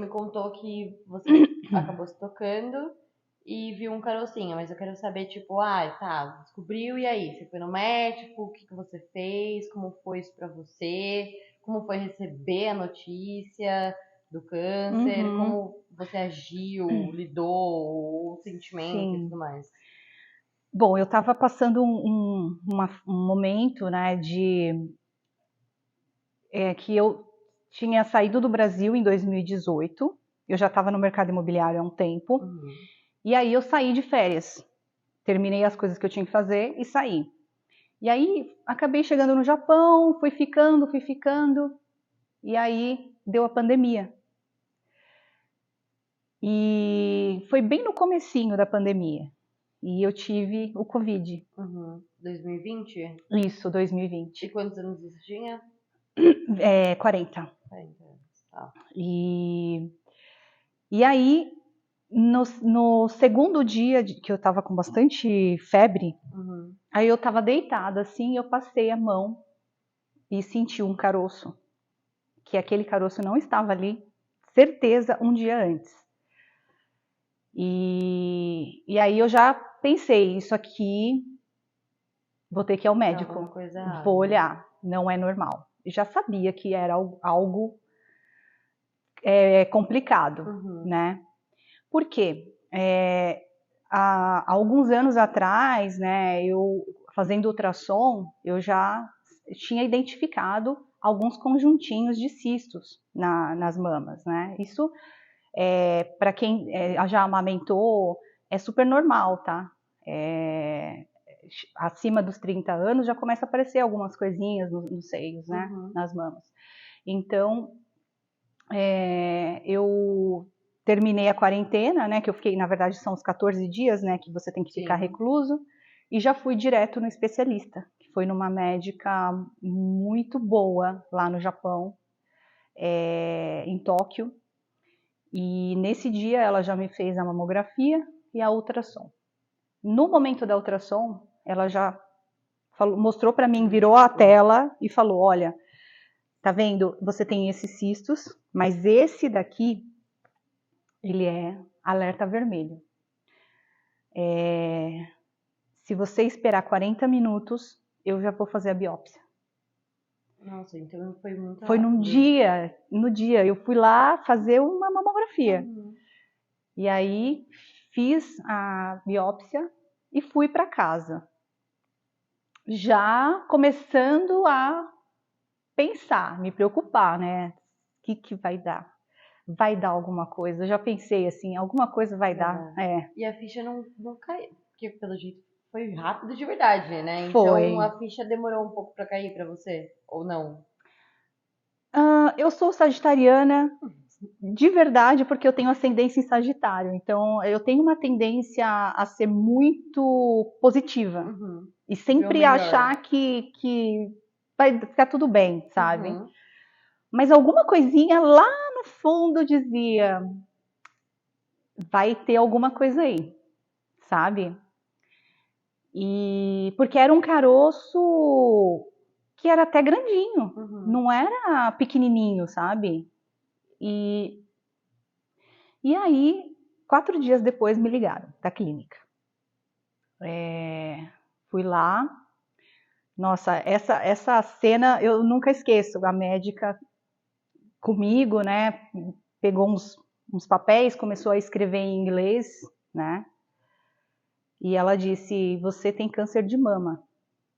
me contou que você acabou se tocando e viu um carocinho, mas eu quero saber, tipo, tá, descobriu e aí? Você foi no médico? O que que você fez? Como foi isso pra você? Como foi receber a notícia do câncer? Uhum, Como você agiu, lidou, o sentimento e tudo sim. mais? Bom, eu estava passando um momento, né, que eu tinha saído do Brasil em 2018, eu já estava no mercado imobiliário há um tempo, Uhum. e aí eu saí de férias, terminei as coisas que eu tinha que fazer e saí. E aí acabei chegando no Japão, fui ficando, e aí deu a pandemia. E foi bem no comecinho da pandemia. E eu tive o Covid. Uhum. 2020? Isso, E 2020. quantos anos você tinha? 40. 40 anos. Tá. E, e aí, no segundo dia que eu tava com bastante febre, Uhum. aí eu tava deitada assim, eu passei a mão e senti um caroço. Que aquele caroço não estava ali, certeza, um dia antes. E aí eu já pensei, isso aqui vou ter que ir ao Tem alguma médico, coisa errada, vou né? olhar, não é normal. Já sabia que era algo complicado, Uhum. né? Por quê? Há alguns anos atrás, né, eu fazendo ultrassom, eu já tinha identificado alguns conjuntinhos de cistos nas mamas, né? Isso, para quem já amamentou, é super normal, tá? É, acima dos 30 anos já começa a aparecer algumas coisinhas nos seios, né? Uhum. Nas mamas. Então, eu terminei a quarentena, né? Que eu fiquei, na verdade, são os 14 dias, né? Que você tem que ficar Sim. recluso. E já fui direto no especialista, que foi numa médica muito boa lá no Japão, em Tóquio. E nesse dia ela já me fez a mamografia e a ultrassom. No momento da ultrassom, ela já mostrou para mim, virou a Diagnosticou. tela e falou: olha, tá vendo? Você tem esses cistos, mas esse daqui, ele é alerta vermelho. Se você esperar 40 minutos, eu já vou fazer a biópsia. Nossa, então foi muito Foi rápido. no dia, eu fui lá fazer uma mamografia. Uhum. E aí fiz a biópsia e fui para casa. Já começando a pensar, me preocupar, né? O que vai dar? Vai dar alguma coisa? Eu já pensei assim, alguma coisa vai Vai dar. dar. E a ficha não caiu, porque pelo jeito foi rápido de verdade, né? Então Foi. a ficha demorou um pouco pra cair pra você, ou não? Eu sou sagitariana de verdade porque eu tenho ascendência em Sagitário, então eu tenho uma tendência a ser muito positiva Uhum. e Viu o sempre melhor. achar que vai ficar tudo bem, sabe? Uhum. Mas alguma coisinha lá no fundo dizia, vai ter alguma coisa aí, sabe? E porque era um caroço que era até grandinho, Uhum. não era pequenininho, sabe? E, e aí, 4 dias depois me ligaram da clínica. Fui lá, nossa, essa cena eu nunca esqueço. A médica comigo, né, pegou uns papéis, começou a escrever em inglês, né? E ela disse: "Você tem câncer de mama",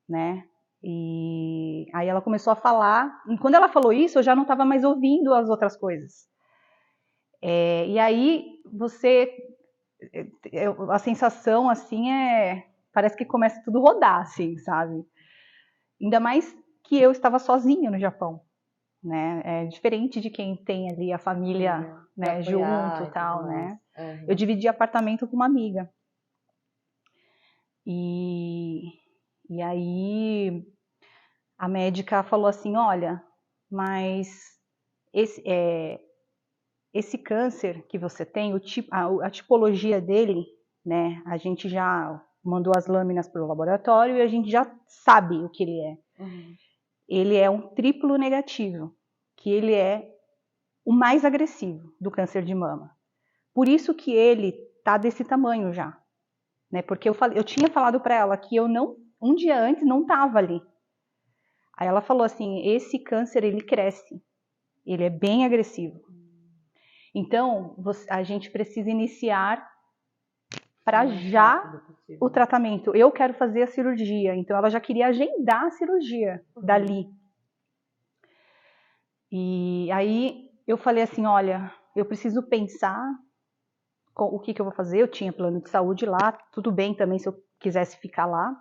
né? E aí ela começou a falar. E quando ela falou isso, eu já não estava mais ouvindo as outras coisas. E aí a sensação assim parece que começa tudo a rodar, assim, sabe? Ainda mais que eu estava sozinha no Japão, né? É diferente de quem tem ali a família, Família. Pra né, junto, apoiar e tudo tal, mais. né? Eu Uhum. dividi apartamento com uma amiga. E, e aí a médica falou assim, olha, mas esse, esse câncer que você tem, a tipologia dele, né? A gente já mandou as lâminas para o laboratório e a gente já sabe o que ele é. Uhum. Ele é um triplo negativo, que ele é o mais agressivo do câncer de mama. Por isso que ele tá desse tamanho já, né? Porque eu tinha falado para ela que eu não, um dia antes não tava ali. Aí ela falou assim, esse câncer ele cresce, ele é bem agressivo. Então a gente precisa iniciar para já o tratamento. Eu quero fazer a cirurgia, então ela já queria agendar a cirurgia dali. E aí eu falei assim, olha, eu preciso pensar o que eu vou fazer. Eu tinha plano de saúde lá, tudo bem também se eu quisesse ficar lá.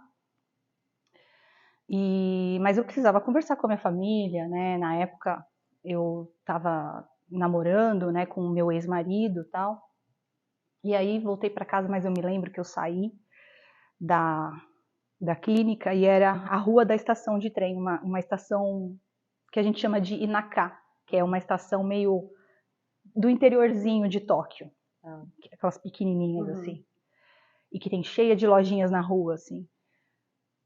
Mas eu precisava conversar com a minha família, né? Na época eu estava namorando, né, com o meu ex-marido e tal. E aí voltei para casa, mas eu me lembro que eu saí da clínica e era a rua da estação de trem, uma estação que a gente chama de Inaka, que é uma estação meio do interiorzinho de Tóquio, aquelas pequenininhas assim, e que tem cheia de lojinhas na rua, assim.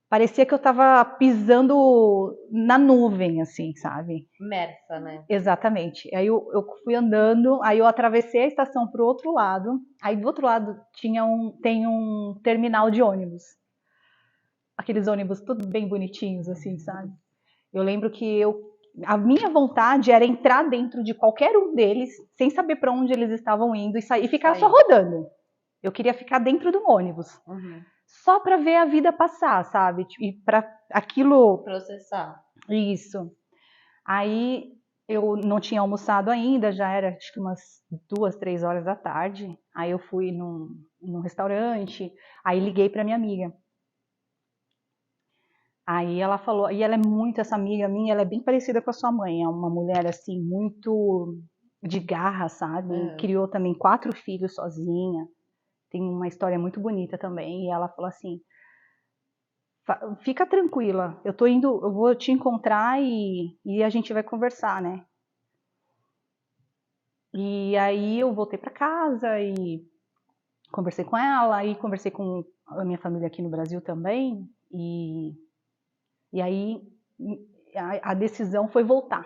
Parecia que eu tava pisando na nuvem, assim, sabe? Imersa, né? Exatamente. Aí eu fui andando, aí eu atravessei a estação pro outro lado, aí do outro lado tem um terminal de ônibus. Aqueles ônibus tudo bem bonitinhos, assim, sabe? Eu lembro que a minha vontade era entrar dentro de qualquer um deles, sem saber para onde eles estavam indo, e ficar só rodando. Eu queria ficar dentro do ônibus. Só para ver a vida passar, sabe? E para aquilo... Processar. Isso. Aí eu não tinha almoçado ainda, já era acho que umas 2, 3 horas da tarde. Aí eu fui num restaurante, aí liguei para minha amiga. Aí ela falou, e ela é muito, essa amiga minha, ela é bem parecida com a sua mãe, é uma mulher assim, muito de garra, sabe? Criou também 4 filhos sozinha, tem uma história muito bonita também, e ela falou assim, fica tranquila, eu vou te encontrar e a gente vai conversar, né? E aí eu voltei para casa e conversei com ela, e conversei com a minha família aqui no Brasil também, e aí a decisão foi voltar.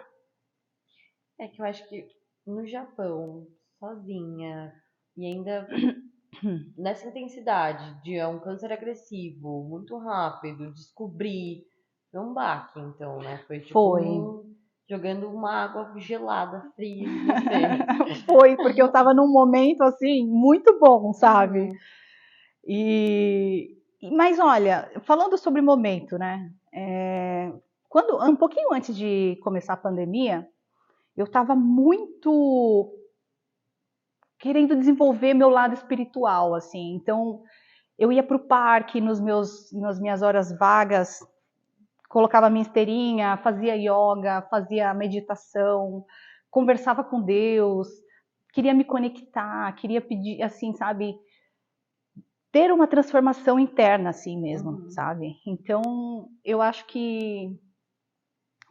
É que eu acho que no Japão, sozinha, e ainda nessa intensidade de um câncer agressivo, muito rápido, descobrir, foi um baque, então, né? Foi tipo jogando uma água gelada, fria em você. Foi, porque eu tava num momento, assim, muito bom, sabe? Mas olha, falando sobre momento, né? Um pouquinho antes de começar a pandemia, eu tava muito querendo desenvolver meu lado espiritual, assim. Então, eu ia pro parque nas minhas horas vagas, colocava minha esteirinha, fazia yoga, fazia meditação, conversava com Deus, queria me conectar, queria pedir, assim, sabe, ter uma transformação interna, assim mesmo, sabe? Então, eu acho que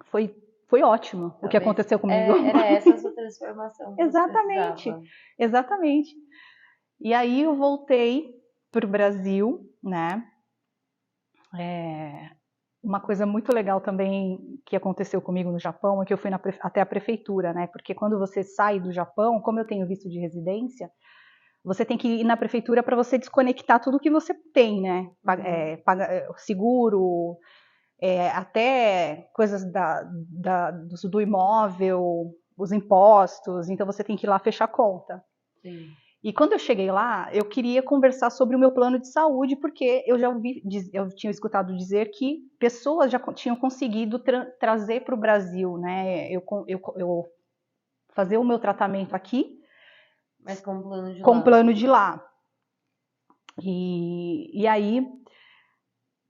foi ótimo o que aconteceu comigo. Era essa a sua transformação que Exatamente, você precisava. exatamente. E aí eu voltei para o Brasil, né? Uma coisa muito legal também que aconteceu comigo no Japão é que eu fui até a prefeitura, né? Porque quando você sai do Japão, como eu tenho visto de residência, você tem que ir na prefeitura para você desconectar tudo que você tem, né? Seguro, até coisas do imóvel, os impostos, então você tem que ir lá fechar conta. Sim. E quando eu cheguei lá, eu queria conversar sobre o meu plano de saúde, porque eu eu tinha escutado dizer que pessoas já tinham conseguido trazer para o Brasil, né? Eu fazer o meu tratamento aqui, mas com plano de com lá. plano de lá. E aí,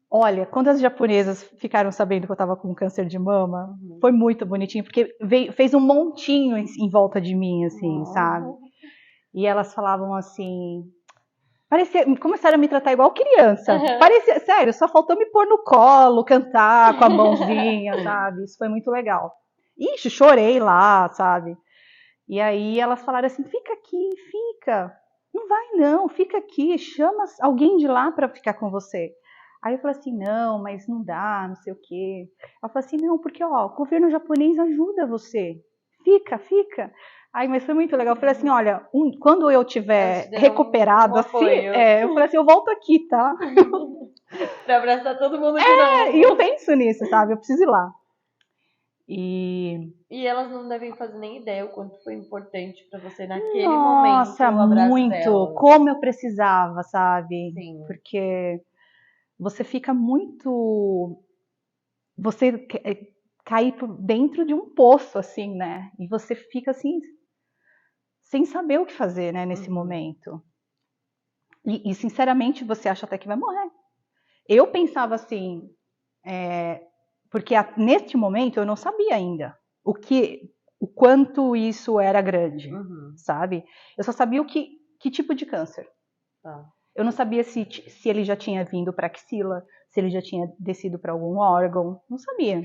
olha, quando as japonesas ficaram sabendo que eu estava com câncer de mama, foi muito bonitinho, porque fez um montinho em volta de mim, assim, sabe? E elas falavam assim, começaram a me tratar igual criança. Parecia, sério, só faltou me pôr no colo, cantar com a mãozinha, sabe? Isso foi muito legal. Ixi, chorei lá, sabe? E aí elas falaram assim, fica aqui, fica. Não vai não, fica aqui, chama alguém de lá para ficar com você. Aí eu falei assim, não, mas não dá, não sei o quê. Ela falou assim, não, porque ó, o governo japonês ajuda você. Fica, fica. Ai, mas foi muito legal. Eu falei assim, olha, quando eu tiver Eles te deram recuperado um assim, apoio. eu falei assim, eu volto aqui, tá? Pra abraçar todo mundo de E eu novo. penso nisso, sabe? Eu preciso ir lá. E, E elas não devem fazer nem ideia o quanto foi importante pra você naquele momento nossa, o abraço muito, delas. como eu precisava, sabe? Sim. Porque você fica muito, você cair dentro de um poço, assim, né? E você fica assim, sem saber o que fazer, né, nesse Uhum. momento. Sinceramente, você acha até que vai morrer. Eu pensava assim, porque neste momento eu não sabia ainda o quanto isso era grande, Uhum. sabe? Eu só sabia que tipo de câncer. Tá. Eu não sabia se ele já tinha vindo para a axila, se ele já tinha descido para algum órgão, não sabia.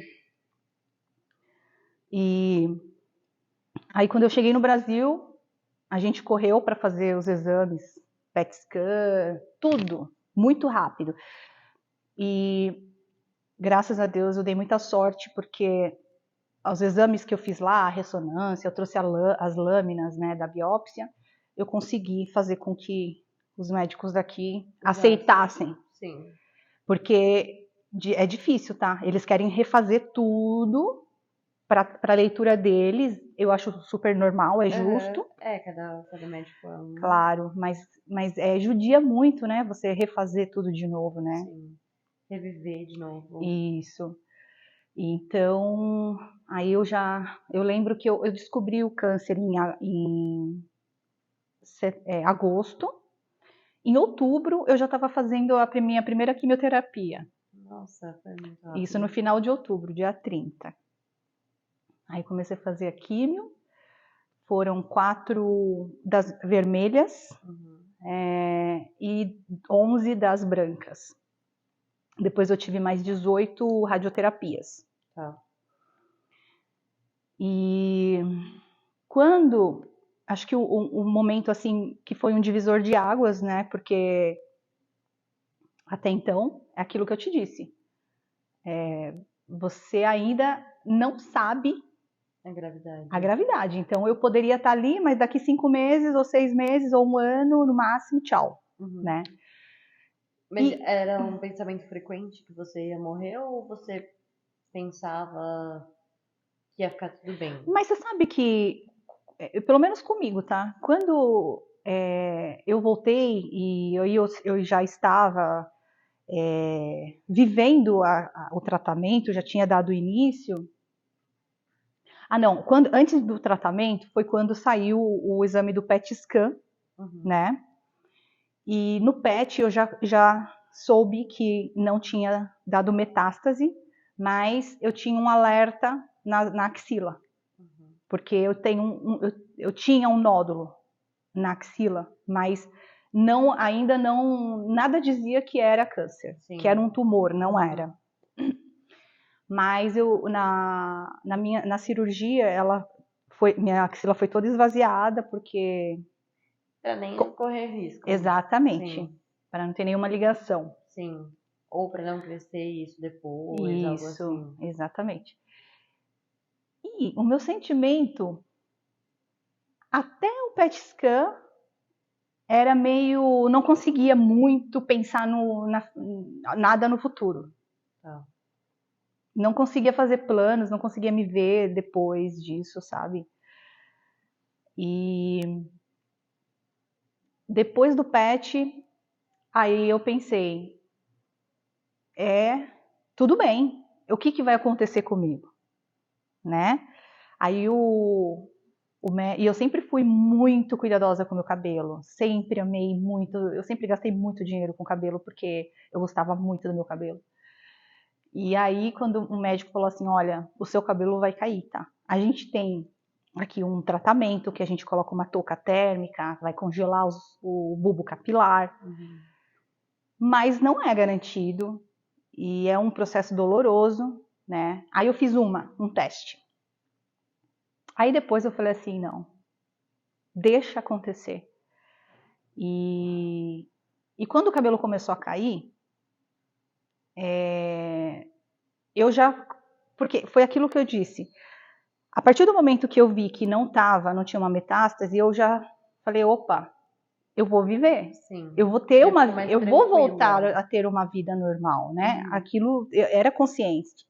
E aí quando eu cheguei no Brasil, a gente correu para fazer os exames, PET scan, tudo, muito rápido. E graças a Deus eu dei muita sorte, porque os exames que eu fiz lá, a ressonância, eu trouxe as lâminas, né, da biópsia, eu consegui fazer com que os médicos daqui aceitassem, Sim. porque é difícil, tá? Eles querem refazer tudo para a leitura deles, eu acho super normal, é Uhum. justo, É, cada médico é um. claro, mas judia muito, né? Você refazer tudo de novo, né? Sim. Reviver de novo. Isso. Então, aí eu lembro que eu descobri o câncer em agosto. Em outubro, eu já estava fazendo a minha primeira quimioterapia. Nossa, foi muito Isso no rápido. final de outubro, dia 30. Aí comecei a fazer a quimio. Foram 4 das vermelhas Uhum. e 11 das brancas. Depois eu tive mais 18 radioterapias. Tá. E quando, acho que o momento assim que foi um divisor de águas, né? Porque até então é aquilo que eu te disse. Você ainda não sabe A gravidade. a gravidade. Então eu poderia estar ali, mas daqui 5 meses, ou 6 meses, ou um ano, no máximo, tchau, Uhum. né? Mas E, era um pensamento frequente que você ia morrer ou você pensava que ia ficar tudo bem? mas você sabe que, pelo menos comigo, tá? Quando eu voltei e eu já estava vivendo o tratamento, já tinha dado início. Ah, não, antes do tratamento foi quando saiu o exame do PET scan, Uhum. né? E no PET eu já soube que não tinha dado metástase, mas eu tinha um alerta na axila, Uhum. porque eu tinha um nódulo na axila, mas ainda não, nada dizia que era câncer, que Sim. era um tumor, não era. Uhum. Mas na cirurgia, minha axila foi toda esvaziada, porque. Pra nem correr risco. Exatamente, Sim, para não ter nenhuma ligação. sim. Ou pra não crescer isso depois, algo Isso, assim. exatamente. E o meu sentimento, até o PET scan, era meio. Não conseguia muito pensar nada no futuro. Tá. Não conseguia fazer planos, não conseguia me ver depois disso, sabe? E depois do PET, aí eu pensei, tudo bem, o que vai acontecer comigo, né? Aí e eu sempre fui muito cuidadosa com o meu cabelo, sempre amei muito, eu sempre gastei muito dinheiro com cabelo porque eu gostava muito do meu cabelo. E aí quando o médico falou assim, olha, o seu cabelo vai cair, tá? A gente tem aqui um tratamento que a gente coloca uma touca térmica, vai congelar o bulbo capilar, Uhum. mas não é garantido e é um processo doloroso, né? Aí eu fiz um teste. Aí depois eu falei assim, não, deixa acontecer. E quando o cabelo começou a cair, eu já, porque foi aquilo que eu disse, A partir do momento que eu vi que não tinha uma metástase, eu já falei, opa, eu vou viver. Sim. Eu vou ter eu vou tranquila. voltar a ter uma vida normal, né? Aquilo era consciente,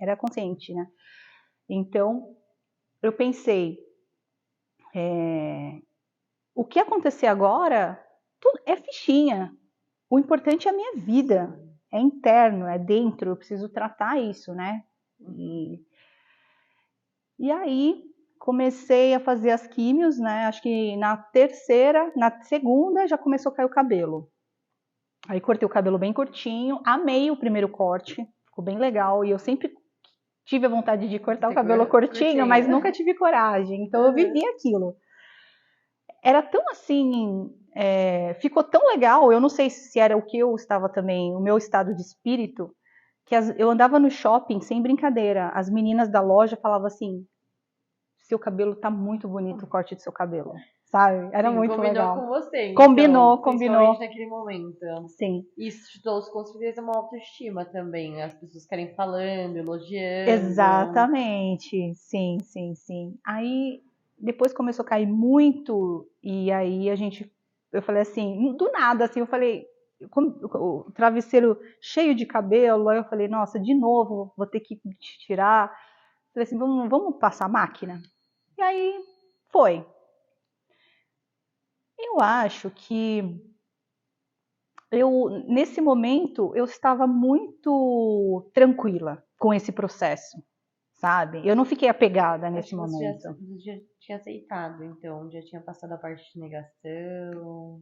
né? Então, eu pensei, o que acontecer agora é fichinha. O importante é a minha vida. É interno, é dentro, eu preciso tratar isso, né? E aí comecei a fazer as químios, né? Acho que na segunda já começou a cair o cabelo. Aí cortei o cabelo bem curtinho, amei o primeiro corte, ficou bem legal. E eu sempre tive a vontade de cortar o cabelo curtinho, mas nunca tive coragem. Então eu vivi aquilo. Era tão assim, ficou tão legal. Eu não sei se era o que eu estava também, o meu estado de espírito, que eu andava no shopping sem brincadeira. As meninas da loja falavam assim: seu cabelo tá muito bonito, o corte do seu cabelo. Sabe? Era muito legal. Combinou com você, Combinou. Principalmente naquele momento. Sim. Isso te trouxe com certeza uma autoestima também. As pessoas ficarem falando, elogiando. Exatamente. Sim. Aí depois começou a cair muito, e aí eu falei assim, do nada, assim, eu falei, o travesseiro cheio de cabelo, aí eu falei, nossa, de novo, vou ter que tirar. Falei assim, vamos passar a máquina? E aí foi. Eu acho que nesse momento, eu estava muito tranquila com esse processo, sabe? Eu não fiquei apegada nesse momento. Você já tinha aceitado, então, já tinha passado a parte de negação,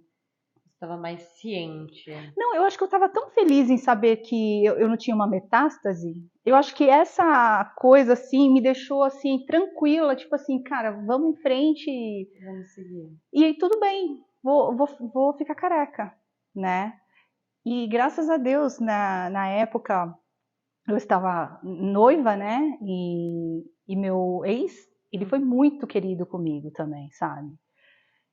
estava mais ciente. Não, eu acho que eu estava tão feliz em saber que eu não tinha uma metástase. Eu acho que essa coisa, assim, me deixou, assim, tranquila. Tipo assim, cara, vamos em frente. Vamos seguir. E aí, tudo bem, vou ficar careca, né? E graças a Deus, na época, eu estava noiva, né? E meu ex, ele foi muito querido comigo também, sabe?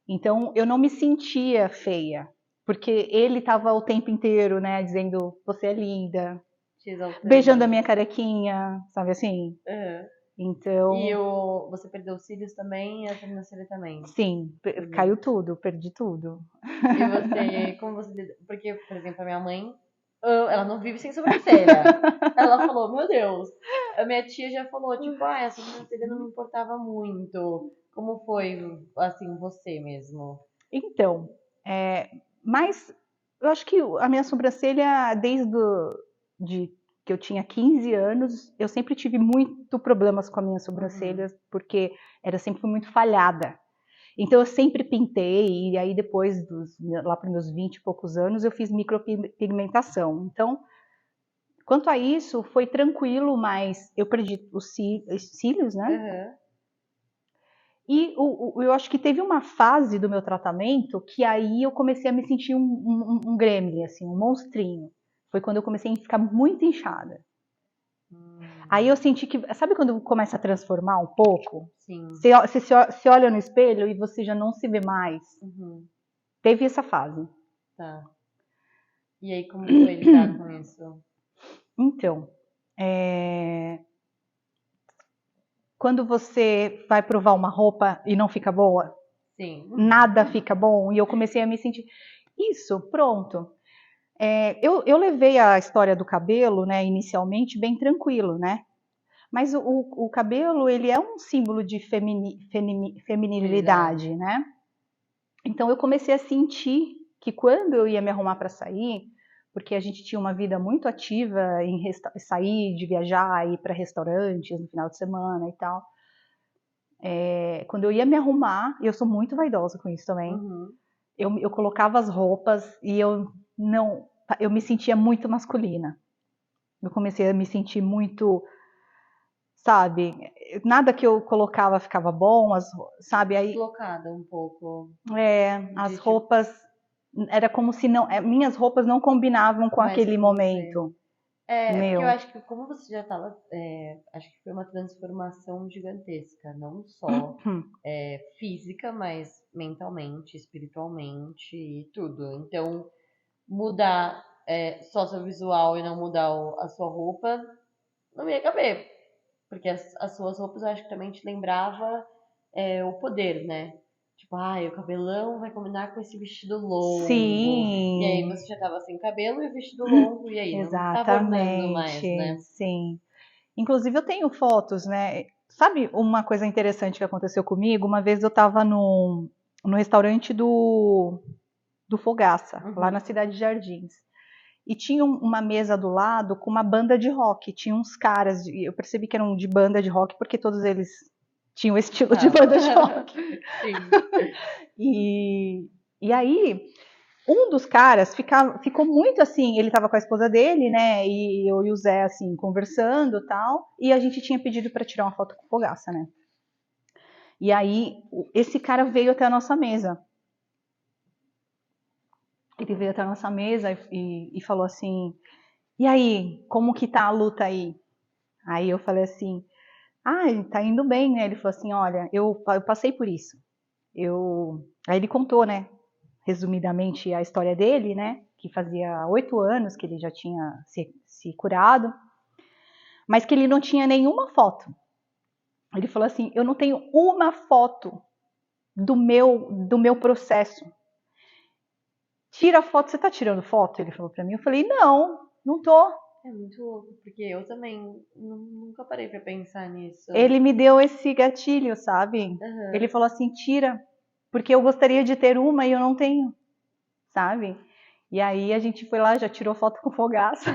Então, eu não me sentia feia, porque ele estava o tempo inteiro, né, dizendo, você é linda, beijando a minha carequinha, sabe assim? Então... E você perdeu os cílios também e a sobrancelha também? Sim, caiu tudo, perdi tudo. E você, como você... Porque, por exemplo, a minha mãe, ela não vive sem sobrancelha. Ela falou, meu Deus. A minha tia já falou, tipo, a sobrancelha não me importava muito. Como foi, assim, você mesmo? Então, mas eu acho que a minha sobrancelha, de que eu tinha 15 anos, eu sempre tive muito problemas com a minha sobrancelha, porque era sempre muito falhada. Então eu sempre pintei, e aí depois, lá para os meus 20 e poucos anos, eu fiz micropigmentação. Então, quanto a isso, foi tranquilo, mas eu perdi os cílios, né? E eu acho que teve uma fase do meu tratamento que aí eu comecei a me sentir um gremlin, assim, um monstrinho. Foi quando eu comecei a ficar muito inchada. Aí eu senti que, sabe quando começa a transformar um pouco? Sim. Você se olha no espelho e você já não se vê mais. Teve essa fase. Tá. E aí, como foi lidar com isso? Então, quando você vai provar uma roupa e não fica boa, Sim. Nada fica bom, e eu comecei a me sentir, isso, pronto. Eu levei a história do cabelo, né, inicialmente, bem tranquilo, né? Mas o cabelo, ele é um símbolo de feminilidade, né? Então eu comecei a sentir que quando eu ia me arrumar para sair, porque a gente tinha uma vida muito ativa em sair, de viajar, ir para restaurantes no final de semana e tal. Quando eu ia me arrumar, e eu sou muito vaidosa com isso também, eu colocava as roupas e eu me sentia muito masculina. Eu comecei a me sentir muito, sabe, nada que eu colocava ficava bom, sabe, aí Deslocada um pouco. as roupas era como se minhas roupas não combinavam com aquele momento. Porque eu acho que como você já estava, acho que foi uma transformação gigantesca, não só física, mas mentalmente, espiritualmente e tudo. Então, mudar só seu visual e não mudar a sua roupa, não ia caber. Porque as suas roupas eu acho que também te lembrava o poder, né? Tipo, o cabelão vai combinar com esse vestido longo. E aí Sim, você já tava sem cabelo e o vestido longo, e aí não tava ornando mais, exatamente, né? sim. Inclusive eu tenho fotos, né? Sabe uma coisa interessante que aconteceu comigo? Uma vez eu estava no restaurante do Fogaça, lá na Uhum. cidade de Jardins. E tinha uma mesa do lado com uma banda de rock. Tinha uns caras, eu percebi que eram de banda de rock porque todos eles tinham o estilo de Tá. banda de rock. Sim. E aí, um dos caras ficou muito assim, ele estava com a esposa dele, né, e eu e o Zé, assim, conversando e tal, e a gente tinha pedido para tirar uma foto com o Fogaça, né. E aí, esse cara veio até a nossa mesa. Ele veio até a nossa mesa e falou assim, e aí, como que tá a luta aí? Aí eu falei assim, tá indo bem, né? Ele falou assim, olha, eu passei por isso. Aí ele contou, né, resumidamente a história dele, né, que fazia 8 anos que ele já tinha se curado, mas que ele não tinha nenhuma foto. Ele falou assim, eu não tenho uma foto do meu processo. Tira a foto, você tá tirando foto? Ele falou pra mim, eu falei, não tô. É muito louco, porque eu também nunca parei pra pensar nisso. Ele me deu esse gatilho, sabe? Ele Aham. falou assim, tira, porque eu gostaria de ter uma e eu não tenho, sabe? E aí a gente foi lá, já tirou foto com fogaça.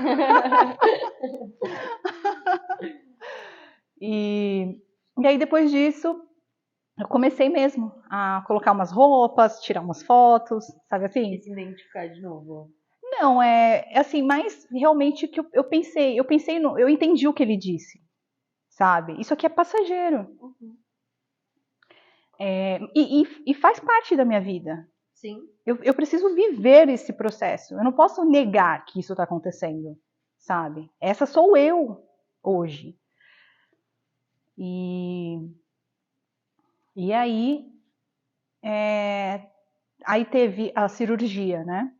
E aí depois disso, eu comecei mesmo a colocar umas roupas, tirar umas fotos, sabe E assim? se identificar de novo. Não, é assim, mas realmente que eu entendi o que ele disse, sabe? Isso aqui é passageiro. Uhum. E faz parte da minha vida. Sim. Eu preciso viver esse processo. Eu não posso negar que isso está acontecendo, sabe? Essa sou eu hoje. E, e aí teve a cirurgia, né?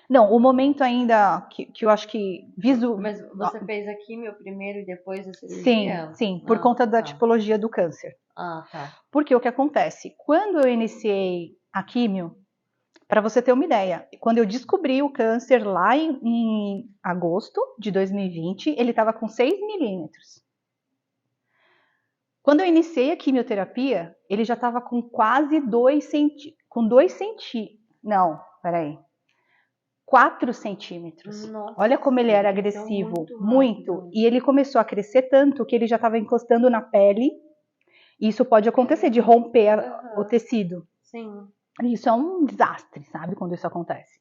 Não, o momento ainda que eu acho que Mas você fez a químio primeiro e depois a sim, cirurgia? sim, por Ah, conta da tá. tipologia do câncer. Ah, tá. Porque o que acontece? Quando eu iniciei a químio, para você ter uma ideia, quando eu descobri o câncer lá em agosto de 2020, ele estava com 6 milímetros. Quando eu iniciei a quimioterapia, ele já estava com quase 2 centímetros. Não, peraí. 4 centímetros. Nossa, Olha como ele ele era cresceu agressivo, muito muito. rápido. E ele começou a crescer tanto que ele já estava encostando na pele. E isso pode acontecer de romper o Aham. tecido. Sim. Isso é um desastre, sabe, quando isso acontece.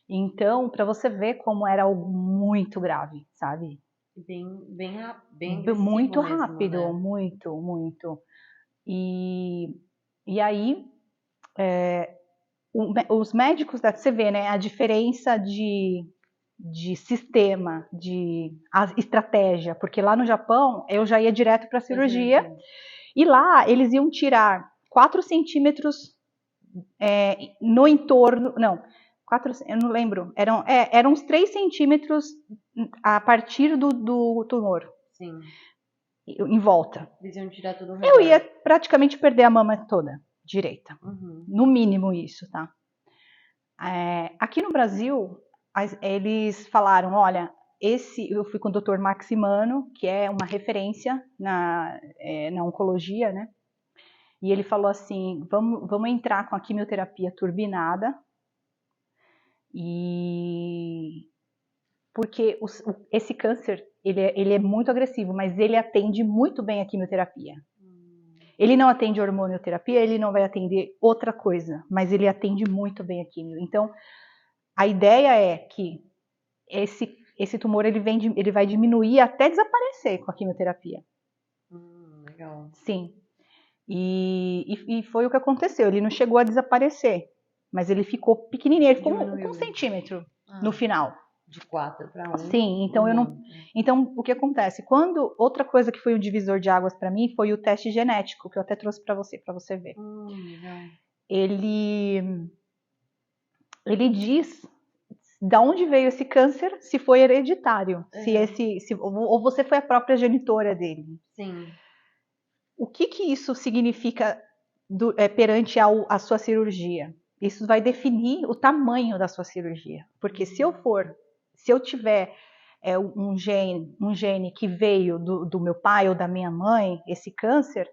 Então, para você ver como era algo muito grave, sabe? Bem agressivo Muito mesmo, rápido, né? muito, muito. E aí, os médicos, você vê, né, a diferença de sistema, de estratégia, porque lá no Japão eu já ia direto para a Pra cirurgia, cirurgia. e lá eles iam tirar 4 centímetros no entorno, não, 4, eu não lembro, eram uns 3 centímetros a partir do tumor, Sim. em volta. Eles iam tirar tudo ao Eu ia redor. praticamente perder a mama toda, direita. Uhum. No mínimo isso, tá? Aqui no Brasil, eles falaram, olha, eu fui com o Dr. Maximano, que é uma referência na oncologia, né? E ele falou assim, vamos entrar com a quimioterapia turbinada, e porque esse câncer, ele é muito agressivo, mas ele atende muito bem a quimioterapia. Ele não atende hormonioterapia, ele não vai atender outra coisa, mas ele atende muito bem a quimio. Então, a ideia é que esse tumor ele vai diminuir até desaparecer com a quimioterapia. Legal. Sim. E foi o que aconteceu. Ele não chegou a desaparecer, mas ele ficou pequenininho. Ele ficou com 1 Diminuiu. centímetro no Ah, final. de 4 para um, Sim, então eu não. muito. Então o que acontece? Outra coisa que foi um divisor de águas para mim foi o teste genético que eu até trouxe para você ver. Legal. Ele diz da onde veio esse câncer, se foi hereditário, ou você foi a própria genitora dele. Sim. O que isso significa perante a sua cirurgia? Isso vai definir o tamanho da sua cirurgia. Porque se eu tiver um gene que veio do meu pai ou da minha mãe, esse câncer,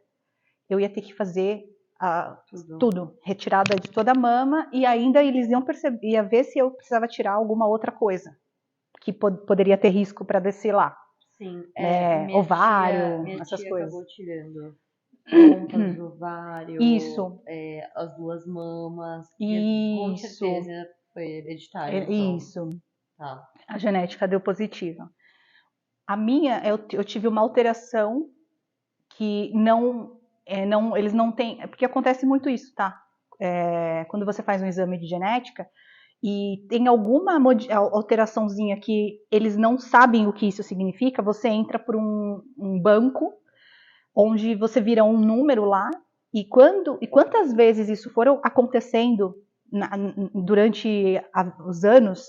eu ia ter que fazer tudo, retirada de toda a mama, e ainda eles ia ver se eu precisava tirar alguma outra coisa que poderia ter risco para descer lá. Sim, ovário, minha essas tia coisas. acabou tirando pontas de ovário, Isso. As duas mamas, Isso. com certeza foi hereditário. Então. Isso. Tá. A genética deu positiva. A minha, eu tive uma alteração que eles não têm, porque acontece muito isso, tá? Quando você faz um exame de genética e tem alguma alteraçãozinha que eles não sabem o que isso significa, você entra por um banco onde você vira um número lá e quantas vezes isso for acontecendo durante os anos,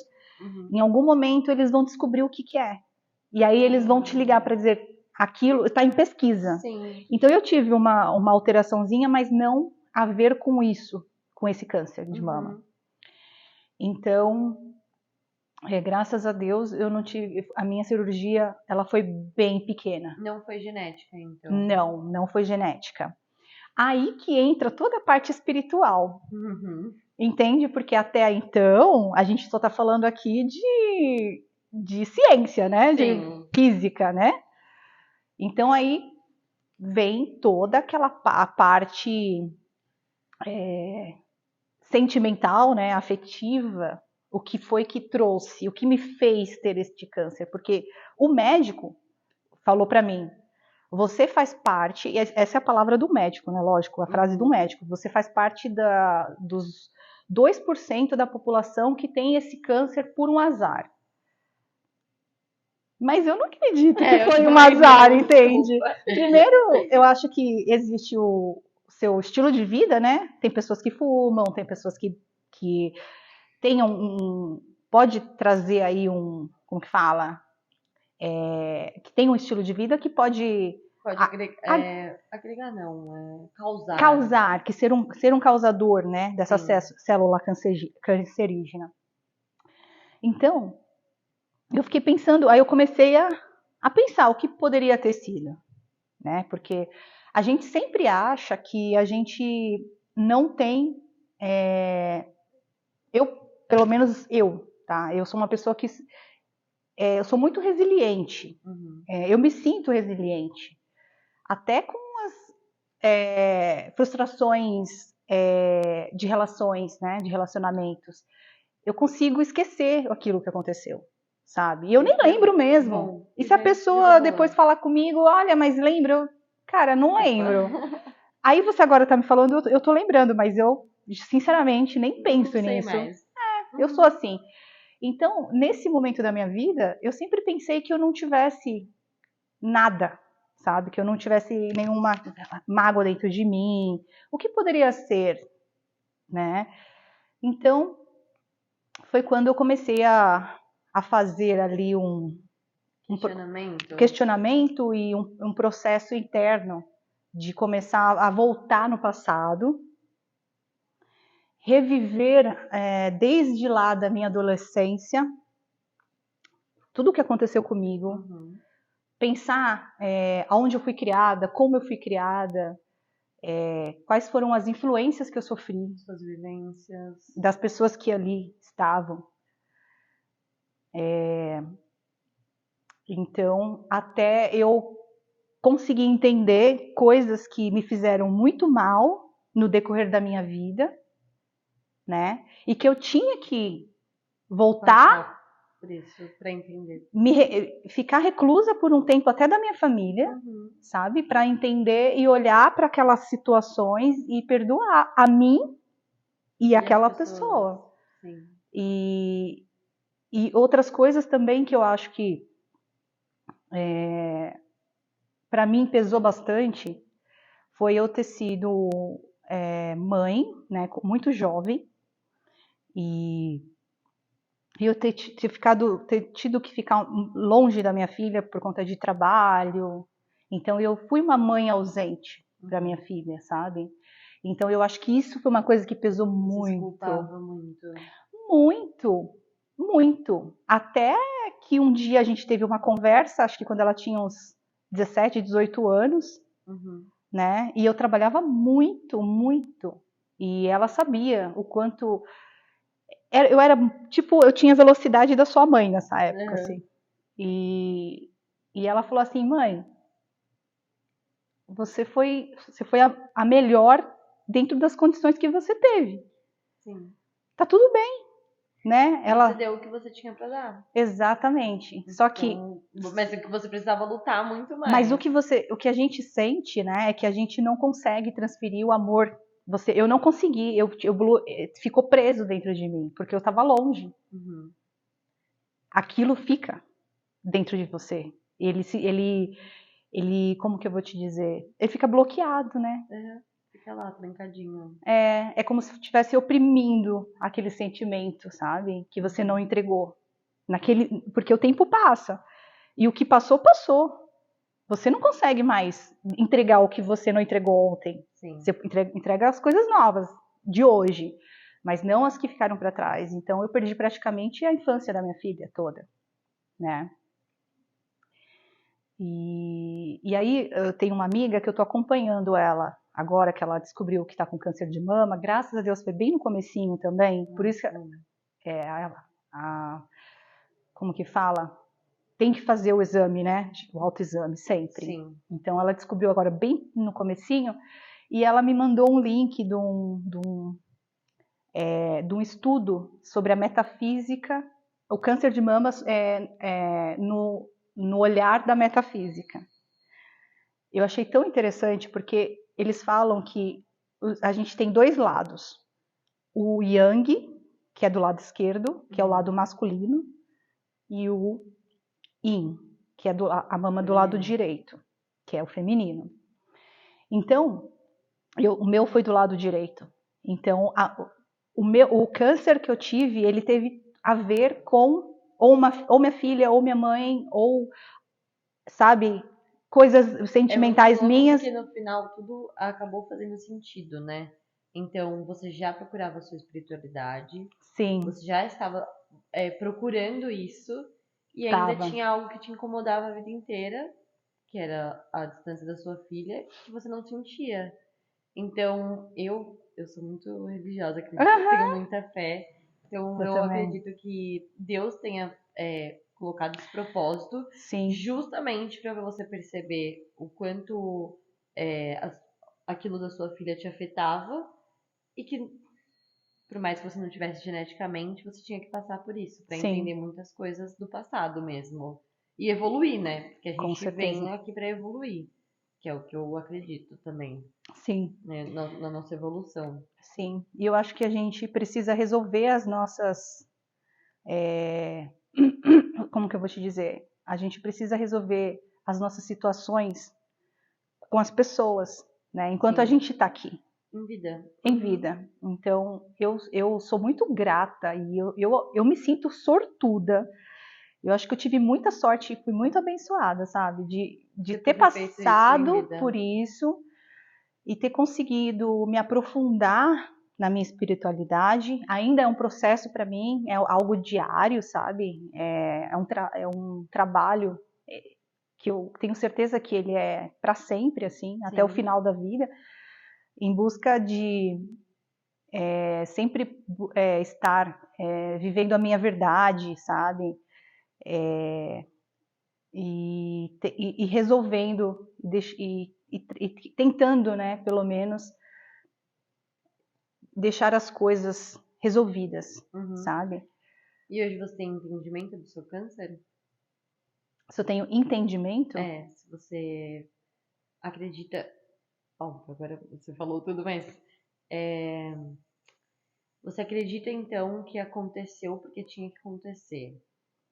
em algum momento eles vão descobrir o que é. E aí eles vão te ligar para dizer aquilo está em pesquisa. Sim. Então eu tive uma alteraçãozinha, mas não a ver com isso, com esse câncer de mama. Então, graças a Deus, eu não tive. A minha cirurgia, ela foi bem pequena. Não foi genética, então? Não foi genética. Aí que entra toda a parte espiritual. Entende? Porque até então, a gente só está falando aqui de ciência, né? Sim. De física, né? Então aí vem toda aquela parte sentimental, né? Afetiva. O que foi que trouxe, o que me fez ter este câncer? Porque o médico falou para mim, você faz parte, e essa é a palavra do médico, né? Lógico, a frase do médico, você faz parte dos 2% da população que tem esse câncer por um azar. Mas eu não acredito que foi um azar, entende? Primeiro, eu acho que existe o seu estilo de vida, né? Tem pessoas que fumam, tem pessoas que tenham pode trazer aí como que fala? Que tem um estilo de vida que pode agregar não, causar. Causar, que ser um causador, né, dessa célula cancerígena. Então, eu fiquei pensando, aí eu comecei a pensar o que poderia ter sido, né, porque a gente sempre acha que a gente não tem, pelo menos eu, tá, eu sou uma pessoa que, eu sou muito resiliente, eu me sinto resiliente, até com frustrações de relações, né, de relacionamentos, eu consigo esquecer aquilo que aconteceu, sabe? E eu nem lembro mesmo. Bom, e se a pessoa depois falar comigo, olha, mas lembra? Cara, não lembro. Aí você agora tá me falando, eu tô lembrando, mas eu, sinceramente, nem penso nisso. Mais. Eu sou assim. Então, nesse momento da minha vida, eu sempre pensei que eu não tivesse nada, sabe? Que eu não tivesse nenhuma mágoa dentro de mim. O que poderia ser, né? Então, foi quando eu comecei a fazer ali um questionamento e um processo interno de começar a voltar no passado, reviver desde lá da minha adolescência tudo o que aconteceu comigo, pensar aonde eu fui criada, como eu fui criada, quais foram as influências que eu sofri, suas vivências, das pessoas que ali estavam. Então, até eu conseguir entender coisas que me fizeram muito mal no decorrer da minha vida, né? E que eu tinha que voltar por isso, para entender. Ficar reclusa por um tempo até da minha família, sabe? Para entender e olhar para aquelas situações e perdoar a mim e aquela pessoa. Sim. E outras coisas também que eu acho que para mim pesou bastante foi eu ter sido mãe, né, muito jovem, e E eu ter tido que ficar longe da minha filha por conta de trabalho. Então eu fui uma mãe ausente para minha filha, sabe? Então eu acho que isso foi uma coisa que pesou Você se muito, culpava muito. muito, muito. Até que um dia a gente teve uma conversa, acho que quando ela tinha uns 17, 18 anos, Uhum. né? E eu trabalhava muito, muito. E ela sabia o quanto eu era, tipo, eu tinha a velocidade da sua mãe nessa época, Uhum. assim. E ela falou assim, mãe, você foi a melhor dentro das condições que você teve. Sim. Tá tudo bem, né? E você Ela, deu o que você tinha pra dar. exatamente. Só que, Então, mas é que você precisava lutar muito mas mais. o que a gente sente, né, é que a gente não consegue transferir o amor. Eu não consegui, ficou preso dentro de mim, porque eu estava longe. Uhum. Aquilo fica dentro de você. Como que eu vou te dizer? Ele fica bloqueado, né? Uhum. Fica lá, trancadinho. É como se estivesse oprimindo aquele sentimento, sabe? Que você não Uhum. entregou. Porque o tempo passa. E o que passou, passou. Você não consegue mais entregar o que você não entregou ontem. Sim. Você entrega as coisas novas de hoje, mas não as que ficaram para trás. Então eu perdi praticamente a infância da minha filha toda, né? E aí eu tenho uma amiga que eu tô acompanhando ela agora que ela descobriu que está com câncer de mama. Graças a Deus foi bem no comecinho também. Por isso que Bom. a- como que fala? Tem que fazer o exame, né? O autoexame sempre. Sim. Então ela descobriu agora bem no comecinho e ela me mandou um link de um estudo sobre a metafísica, o câncer de mama no olhar da metafísica. Eu achei tão interessante porque eles falam que a gente tem dois lados. O Yang, que é do lado esquerdo, que é o lado masculino, e o Yin, que é a mama do lado Feminino. direito, que é o feminino. Então, o meu foi do lado direito. Então, o câncer que eu tive, ele teve a ver com ou minha filha, ou minha mãe, ou, sabe, coisas É muito sentimentais louco minhas. porque no final tudo acabou fazendo sentido, né? Então você já procurava a sua espiritualidade, Sim, você já estava procurando isso e ainda tava. tinha algo que te incomodava a vida inteira, que era a distância da sua filha, que você não sentia. Então eu sou muito religiosa, acredito, tenho Aham, muita fé. Então eu eu também. acredito que Deus tenha colocado esse propósito Sim, justamente para você perceber o quanto aquilo da sua filha te afetava e que, por mais que você não tivesse geneticamente, você tinha que passar por isso para sim, entender muitas coisas do passado mesmo e evoluir, né? Porque a com gente certeza. vem aqui para evoluir, que é o que eu acredito também, Sim, né? Na nossa evolução. sim. E eu acho que a gente precisa resolver as nossas. é, Como que eu vou te dizer? A gente precisa resolver as nossas situações com as pessoas, né? Enquanto a Sim, gente está aqui, em vida. em Uhum. vida. Então, eu sou muito grata e eu me sinto sortuda. Eu acho que eu tive muita sorte e fui muito abençoada, sabe? De De ter ter feito isso em passado vida. por isso e ter conseguido me aprofundar na minha espiritualidade. Ainda é um processo para mim, é algo diário, sabe? É um trabalho que eu tenho certeza que ele é para sempre, assim, até o Sim. final da vida, em busca de sempre estar vivendo a minha verdade, sabe? E resolvendo e tentando, né, pelo menos, deixar as coisas resolvidas, Uhum. sabe? E hoje você tem entendimento do seu câncer? Se eu tenho entendimento, Se você acredita. Ó, agora você falou tudo, mas é, você acredita então que aconteceu porque tinha que acontecer?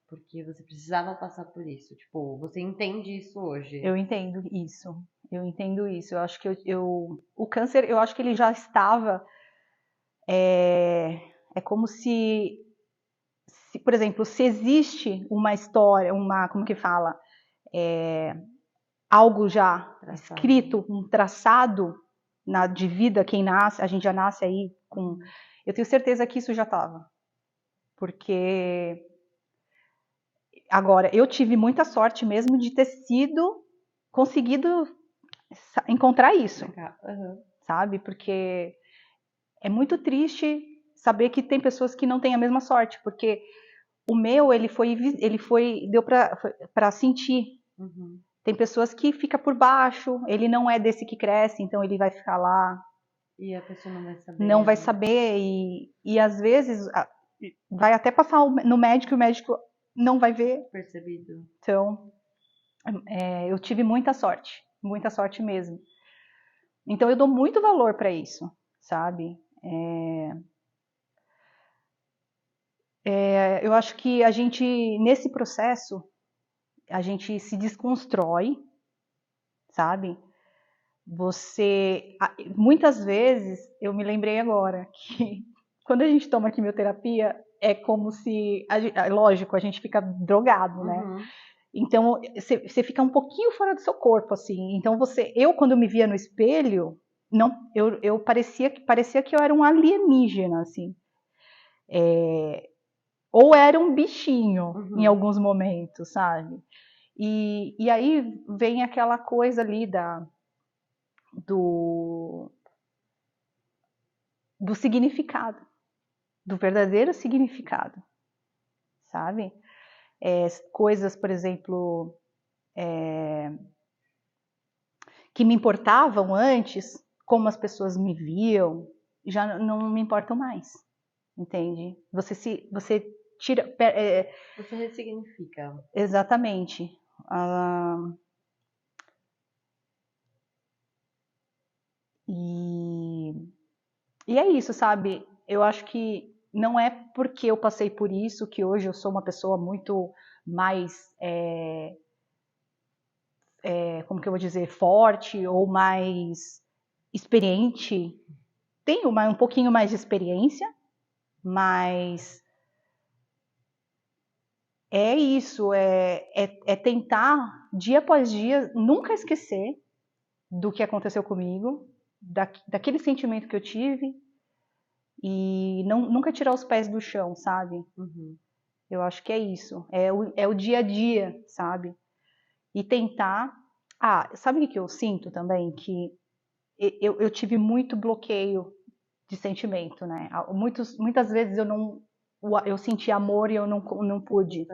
Porque você precisava passar por isso. Tipo, você entende isso hoje? eu entendo isso. Eu entendo isso. Eu acho que o câncer, eu acho que ele já estava. É como se por exemplo, se existe uma história, como que fala, algo já escrito, um traçado de vida, quem nasce, a gente já nasce aí com... Eu tenho certeza que isso já estava. Porque agora, eu tive muita sorte mesmo de ter conseguido encontrar isso, sabe? Porque é muito triste saber que tem pessoas que não têm a mesma sorte, porque o meu, deu para sentir. Tem pessoas que ficam por baixo, ele não é desse que cresce, então ele vai ficar lá. E a pessoa não vai saber. Não vai saber, e às vezes vai até passar no médico e o médico não vai ver. Percebido. Então, eu tive muita sorte mesmo. Então eu dou muito valor para isso, sabe? Eu acho que a gente, nesse processo, a gente se desconstrói, sabe? Muitas vezes, eu me lembrei agora que quando a gente toma quimioterapia, é como se, lógico, a gente fica drogado, né? Então, você fica um pouquinho fora do seu corpo, assim. Então, eu quando eu me via no espelho, eu parecia que eu era um alienígena, assim. Ou era um bichinho, em alguns momentos, sabe? E aí vem aquela coisa ali do significado, do verdadeiro significado, sabe? Coisas, por exemplo, que me importavam antes, como as pessoas me viam, já não me importam mais, entende? Você tira... Você ressignifica. Exatamente. E é isso, sabe? Eu acho que não é porque eu passei por isso que hoje eu sou uma pessoa muito mais, como que eu vou dizer, forte ou mais experiente. Tenho um pouquinho mais de experiência, mas é isso, é tentar, dia após dia, nunca esquecer do que aconteceu comigo, daquele sentimento que eu tive, e nunca tirar os pés do chão, sabe? Eu acho que é isso. É o dia a dia, sabe? E tentar... sabe o que eu sinto também? Que eu tive muito bloqueio de sentimento, né? Muitas vezes eu senti amor e eu não pude.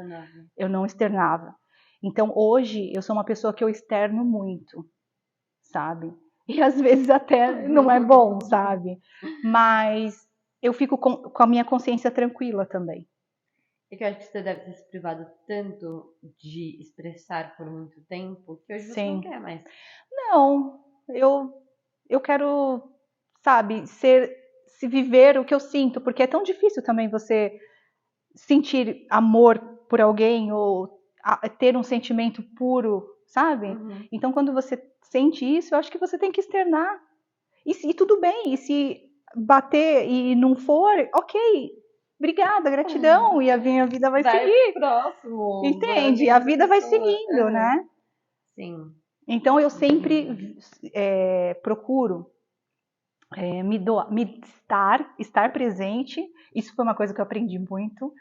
Eu não externava. Então, hoje, eu sou uma pessoa que eu externo muito, sabe? E às vezes até não é bom, sabe? Mas eu fico com a minha consciência tranquila também. É que eu acho que você deve ter se privado tanto de expressar por muito tempo que hoje você não quer mais. Não, eu quero, sabe, se viver o que eu sinto, porque é tão difícil também você sentir amor por alguém ou ter um sentimento puro, sabe? Então, quando você sente isso, eu acho que você tem que externar. E tudo bem, e se bater e não for, ok, obrigada, gratidão, e a minha vida vai seguir. Próximo. Entende? A vida vai seguindo, né? Sim. Então, eu sempre procuro estar presente. Isso foi uma coisa que eu aprendi muito,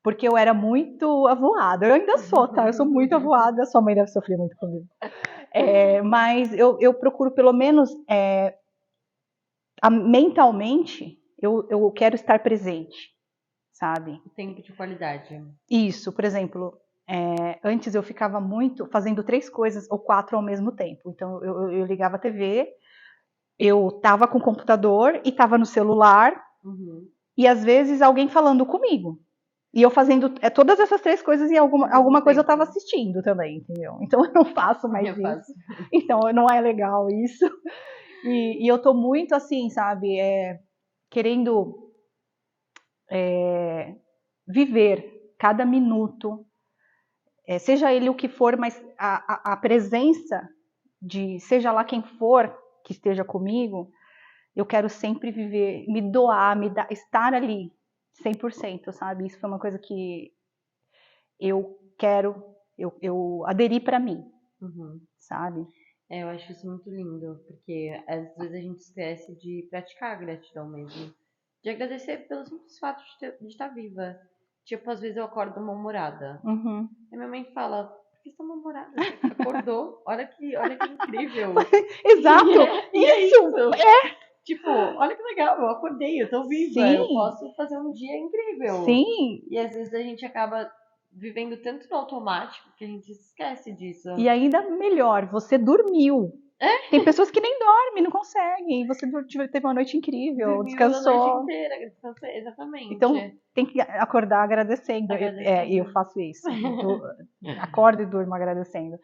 porque eu era muito avoada. Eu ainda sou, tá? Eu sou muito avoada. Sua mãe deve sofrer muito comigo. Mas eu procuro, pelo menos, mentalmente, eu quero estar presente, sabe? O tempo de qualidade. Isso, por exemplo, antes eu ficava muito fazendo 3 coisas ou 4 ao mesmo tempo. Então, eu ligava a TV, eu estava com o computador e estava no celular, e às vezes alguém falando comigo. E eu fazendo todas essas 3 coisas e alguma coisa eu estava assistindo também, entendeu? Então eu não faço mais isso. Então não é legal isso. E eu tô muito assim, sabe, querendo viver cada minuto, seja ele o que for, mas a presença seja lá quem for que esteja comigo, eu quero sempre viver, me doar, estar ali, 100%, sabe? Isso foi uma coisa que eu quero, eu aderi pra mim, sabe? Eu acho isso muito lindo, porque às vezes a gente esquece de praticar a gratidão mesmo. De agradecer pelo simples fato de estar viva. Tipo, às vezes eu acordo mal-humorada. Uhum. E minha mãe fala, por que você tá mal-humorada? Você acordou? Olha que incrível. Exato! E é Isso! isso. Tipo, olha que legal, eu acordei, eu tô viva, eu Sim, posso fazer um dia incrível. sim. E às vezes a gente acaba vivendo tanto no automático que a gente esquece disso. E ainda melhor, você dormiu. Tem pessoas que nem dormem, não conseguem. E você teve uma noite incrível, Dormiu a noite descansou. inteira, descansei, exatamente. Então tem que acordar agradecendo. Eu faço isso. Acordo e durmo agradecendo.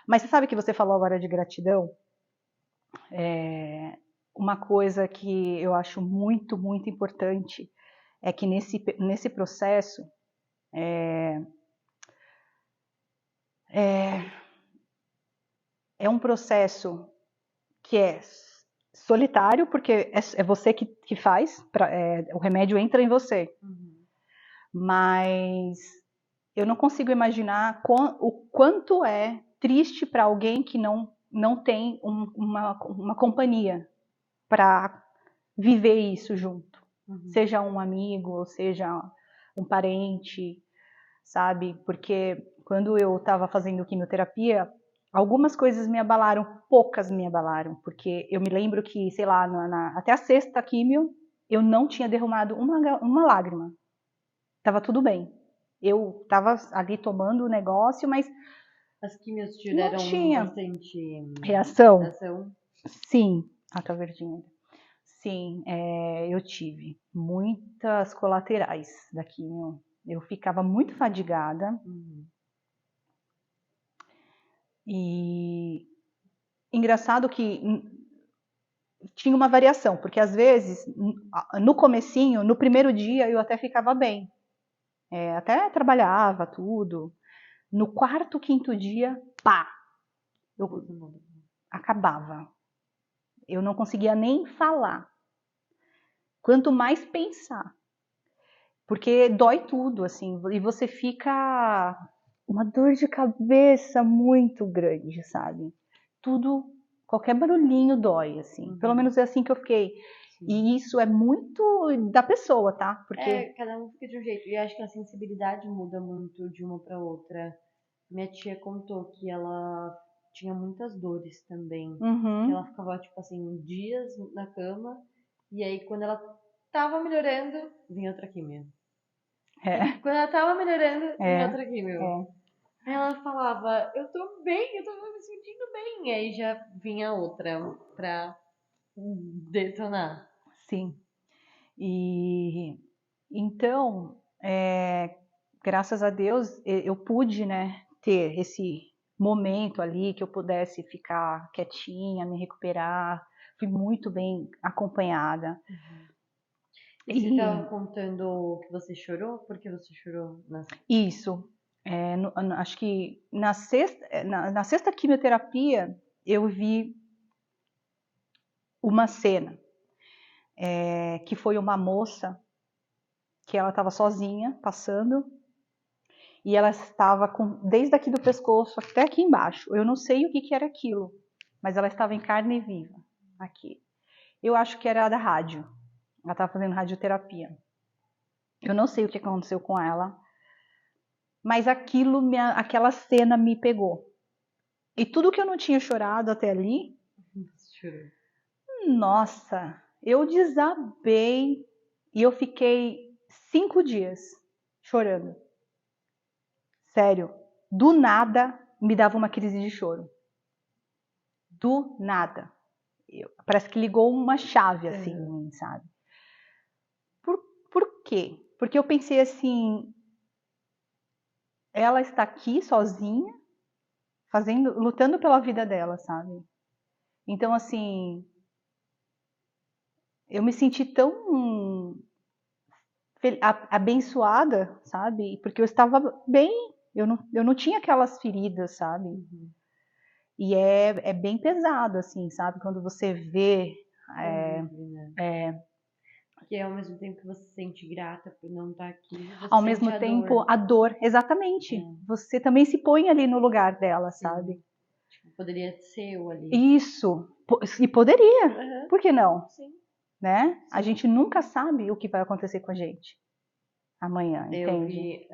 Mas você sabe que você falou agora de gratidão? Uma coisa que eu acho muito, muito importante é que nesse processo é um processo que é solitário, porque é você que faz, o remédio entra em você. Mas eu não consigo imaginar o quanto é triste para alguém que não tem uma companhia para viver isso junto. Seja um amigo, ou seja um parente, sabe? Porque quando eu estava fazendo quimioterapia, algumas coisas me abalaram, poucas me abalaram, porque eu me lembro que, sei lá, até a sexta quimio, eu não tinha derramado uma lágrima. Tava tudo bem. Eu estava ali tomando o negócio, mas as quimios te não deram tinha bastante reação. Sim, tá verdinha. Sim, eu tive muitas colaterais da quimio. Eu ficava muito fadigada. E engraçado que tinha uma variação, porque às vezes, no comecinho, no primeiro dia, eu até ficava bem. Até trabalhava, tudo. No quarto, quinto dia, pá! Eu acabava. Eu não conseguia nem falar. Quanto mais pensar. Porque dói tudo, assim. E você fica uma dor de cabeça muito grande, sabe? Tudo, qualquer barulhinho dói, assim. Pelo menos é assim que eu fiquei. E isso é muito da pessoa, tá? Porque cada um fica de um jeito. E eu acho que a sensibilidade muda muito de uma para outra. Minha tia contou que ela tinha muitas dores também. Que ela ficava, tipo assim, dias na cama. E aí, quando ela tava melhorando, vinha outra quimio. Quando ela tava melhorando, vinha outra quimio. Aí ela falava, eu tô bem, eu tô me sentindo bem. E aí já vinha outra pra detonar. Sim. E então, graças a Deus, eu pude, né, ter esse momento ali que eu pudesse ficar quietinha, me recuperar. Fui muito bem acompanhada. E você estava contando que você chorou? Por que você chorou? Isso. Acho que na sexta quimioterapia eu vi uma cena que foi uma moça que ela estava sozinha passando e ela estava desde aqui do pescoço até aqui embaixo. Eu não sei o que era aquilo, mas ela estava em carne viva aqui. Eu acho que era da rádio. Ela estava fazendo radioterapia. Eu não sei o que aconteceu com ela, mas aquela cena me pegou. E tudo que eu não tinha chorado até ali, nossa, eu desabei e eu fiquei 5 dias chorando. Sério, do nada me dava uma crise de choro. Do nada. Parece que ligou uma chave assim em mim, sabe? Por quê? Porque eu pensei assim, ela está aqui sozinha, lutando pela vida dela, sabe? Então assim, eu me senti tão abençoada, sabe? Porque eu estava bem, eu não tinha aquelas feridas, sabe? E é bem pesado, assim, sabe? Quando você vê Porque ao mesmo tempo que você se sente grata por não estar aqui, você Ao sente mesmo a tempo, dor. a dor, exatamente. É, Você também se põe ali no lugar dela, sabe? sim. Tipo, poderia ser eu ali. Isso. E poderia. Aham, Por que não? sim. Né? A Sim. gente nunca sabe o que vai acontecer com a gente amanhã, Eu entende? vi,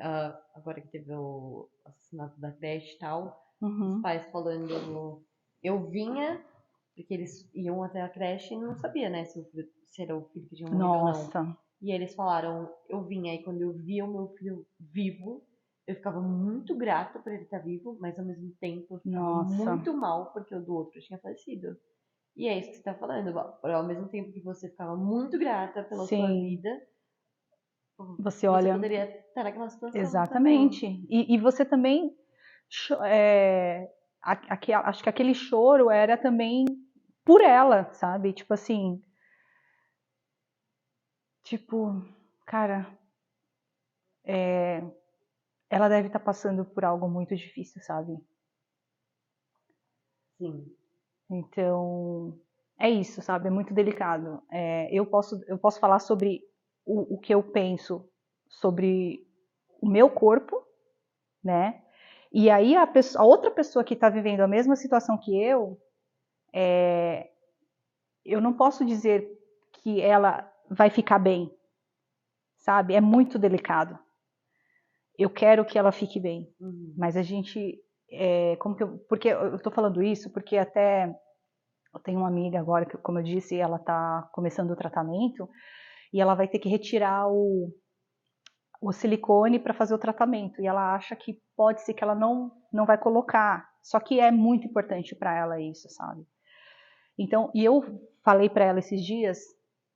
agora que teve o assassinato da creche e tal, os Uhum. pais falando, eu vinha, porque eles iam até a creche e não sabia, né, se era o filho que tinha morrido ou não. Nossa, E eles falaram, eu vinha, e quando eu via o meu filho vivo, eu ficava muito grata por ele estar vivo, mas ao mesmo tempo eu ficava nossa. muito mal porque o do outro tinha falecido. E é isso que você está falando, ao mesmo tempo que você ficava muito grata pela sua Sim, vida, você você olha, poderia estar naquela situação também. exatamente. E você também, acho que aquele choro era também por ela, sabe? Tipo, cara, ela deve estar passando por algo muito difícil, sabe? Sim. Então, é isso, sabe? É muito delicado. Eu posso falar sobre o que eu penso sobre o meu corpo, né? E aí a outra pessoa que está vivendo a mesma situação que eu não posso dizer que ela vai ficar bem, sabe? É muito delicado. Eu quero que ela fique bem, Uhum. mas a gente, porque eu tô falando isso porque até eu tenho uma amiga agora que, como eu disse, ela tá começando o tratamento e ela vai ter que retirar o silicone para fazer o tratamento e ela acha que pode ser que ela não vai colocar, só que é muito importante para ela isso, sabe? Então, e eu falei para ela esses dias,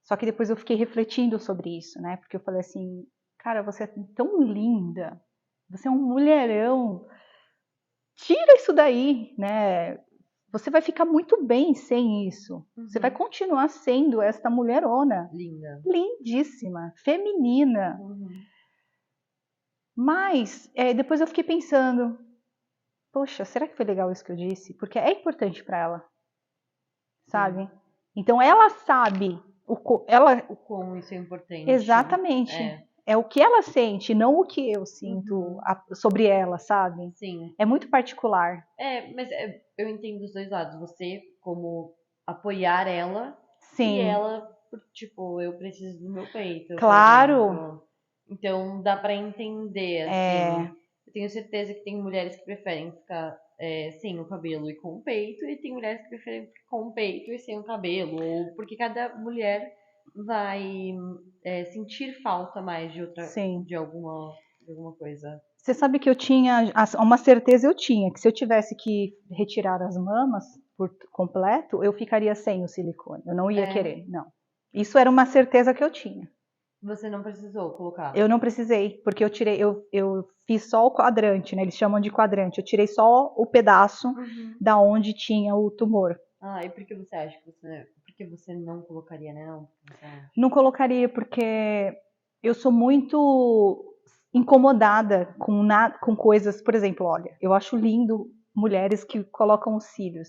só que depois eu fiquei refletindo sobre isso, né? Porque eu falei assim, cara, você é tão linda, você é um mulherão, tira isso daí, né? Você vai ficar muito bem sem isso. Você vai Uhum. continuar sendo esta mulherona, Linda. lindíssima, feminina. Uhum. Mas depois eu fiquei pensando, poxa, será que foi legal isso que eu disse? Porque é importante para ela, Sim. sabe? Então ela sabe, ela O quão isso é importante. exatamente É. é o que ela sente, não o que eu sinto Uhum. sobre ela, sabe? Sim. É muito particular. Mas eu entendo os dois lados. Você como apoiar ela e Sim, ela, tipo, eu preciso do meu peito, por claro. exemplo. Então dá pra entender, assim. É, Eu tenho certeza que tem mulheres que preferem ficar sem o cabelo e com o peito, e tem mulheres que preferem ficar com o peito e sem o cabelo. Ou porque cada mulher vai sentir falta mais sim. de alguma coisa. Você sabe que eu tinha, uma certeza eu tinha, que se eu tivesse que retirar as mamas por completo, eu ficaria sem o silicone. Eu não ia É, querer, não. Isso era uma certeza que eu tinha. você não precisou colocar. Eu não precisei, porque eu fiz só o quadrante, né? Eles chamam de quadrante. Eu tirei só o pedaço Uhum. da onde tinha o tumor. Ah, e por que você acha que por que você não colocaria, né? Não, por que você acha? Não colocaria porque eu sou muito incomodada com coisas, por exemplo, olha, eu acho lindo mulheres que colocam os cílios.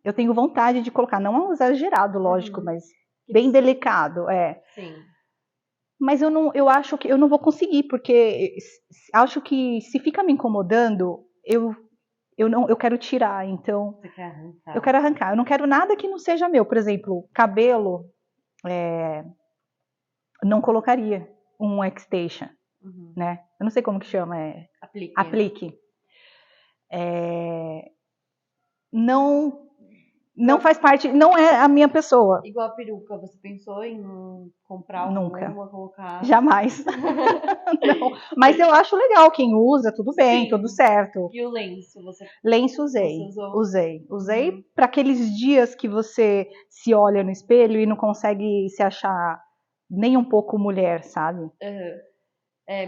Eu tenho vontade de colocar, não é um exagerado, lógico, Uhum. mas bem Aqueles- delicado, é. Sim. Mas eu acho que eu não vou conseguir, porque acho que se fica me incomodando, eu quero tirar, então Você quer eu arrancar. quero arrancar. Eu não quero nada que não seja meu, por exemplo, cabelo, não colocaria um extension, Uhum. né? Eu não sei como que chama, Aplique. aplique. Não, não Igual, faz parte, não é a minha pessoa, igual a peruca, você pensou em comprar nunca, alguma, colocar? jamais. Não, mas eu acho legal quem usa, tudo bem, tudo Sim. certo. E o lenço, Lenço você usei, usou? usei Uhum. para aqueles dias que você se olha no espelho e não consegue se achar nem um pouco mulher, sabe? Uhum.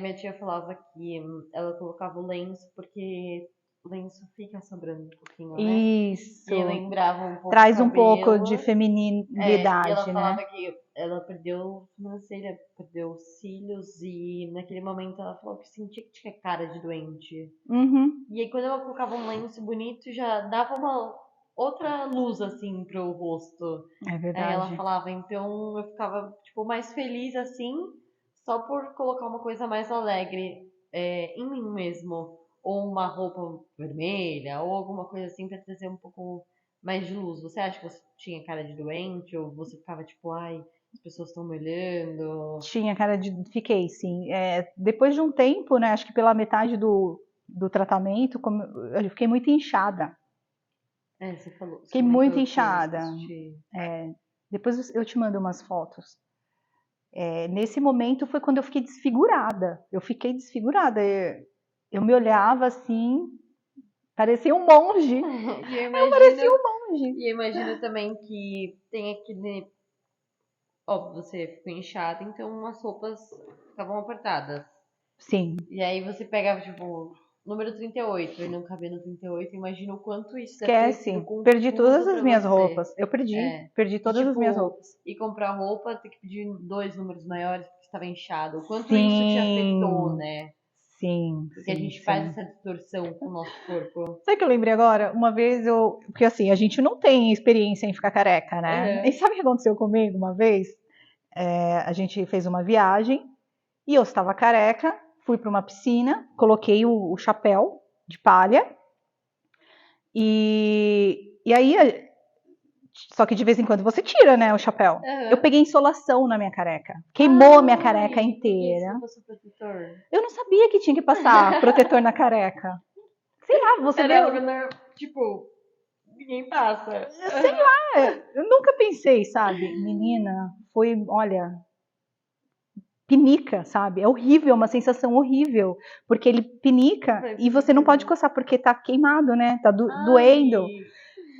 Minha tia falava que ela colocava o lenço porque o lenço fica sobrando um pouquinho, né? E Isso lembrava um pouco o traz um pouco de cabelo. E ela feminilidade, né? falava que ela perdeu sobrancelha, perdeu cílios e naquele momento ela falou que sentia que tinha cara de doente. Uhum. E aí quando ela colocava um lenço bonito já dava outra luz, assim, pro rosto. É Aí ela verdade. falava, então eu ficava, tipo, mais feliz, assim, só por colocar uma coisa mais alegre em mim mesmo. Ou uma roupa vermelha, ou alguma coisa assim, pra trazer um pouco mais de luz. Você acha que você tinha cara de doente? Ou você ficava, tipo, ai, as pessoas estão me olhando? Tinha cara de. Fiquei, sim. Depois de um tempo, né? Acho que pela metade do tratamento, eu fiquei muito inchada. Você Fiquei muito comentou que inchada. isso te... Depois eu te mando umas fotos. Nesse momento foi quando eu fiquei desfigurada. Eu fiquei desfigurada. Eu me olhava assim, parecia um monge. E eu Eu parecia imagino, um monge. e eu imagino também que tem aquele... Óbvio, você ficou inchada, então as roupas ficavam apertadas. Sim, E aí você pegava, tipo, número 38 e não cabia no 38. Imagina o quanto isso deve ter sido esquece. Perdi todas confuso as pra minhas você. roupas. Eu perdi. É. Perdi De, todas as minhas tipo, roupas. ir comprar roupa, ter que pedir dois números maiores porque estava inchado. O quanto isso te afetou, Sim, né? sim, Porque a sim, gente faz sim. essa distorção com o nosso corpo. Sabe o que eu lembrei agora? Uma vez eu. Porque assim, a gente não tem experiência em ficar careca, né? E Aham. sabe o que aconteceu comigo uma vez? A gente fez uma viagem e eu estava careca, fui para uma piscina, coloquei o chapéu de palha e aí. Só que de vez em quando você tira, né, o chapéu. Eu Aham. peguei insolação na minha careca. Queimou a minha careca Ai, por que você inteira. não passou protetor? Eu não sabia que tinha que passar protetor na careca. Sei lá, você vê. Era algo, tipo, ninguém passa. Sei lá, eu nunca pensei, sabe? Menina, foi, olha, pinica, sabe? É horrível, é uma sensação horrível, porque ele pinica Mas e por que você que não você pode não... coçar porque tá queimado, né? Tá doendo. Ai,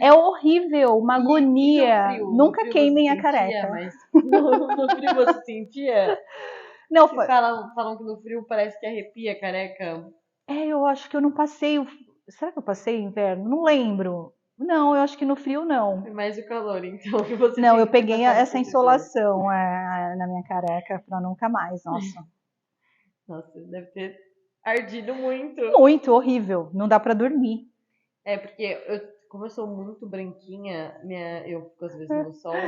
É horrível, uma e no agonia. frio? No Nunca frio você queimem a sentia, careca. mas no frio você sentia? Não, Que falam que no frio parece que arrepia a careca. eu acho que eu não passei. Será que eu passei inverno? Não lembro. Não, eu acho que no frio não. Foi mais o calor, então, que você Não, tinha eu que ter peguei passado essa protetor. insolação na minha careca pra nunca mais, nossa. Nossa, deve ter ardido muito. Muito horrível, não dá pra dormir. É, porque como eu sou muito branquinha, eu fico às vezes no sol,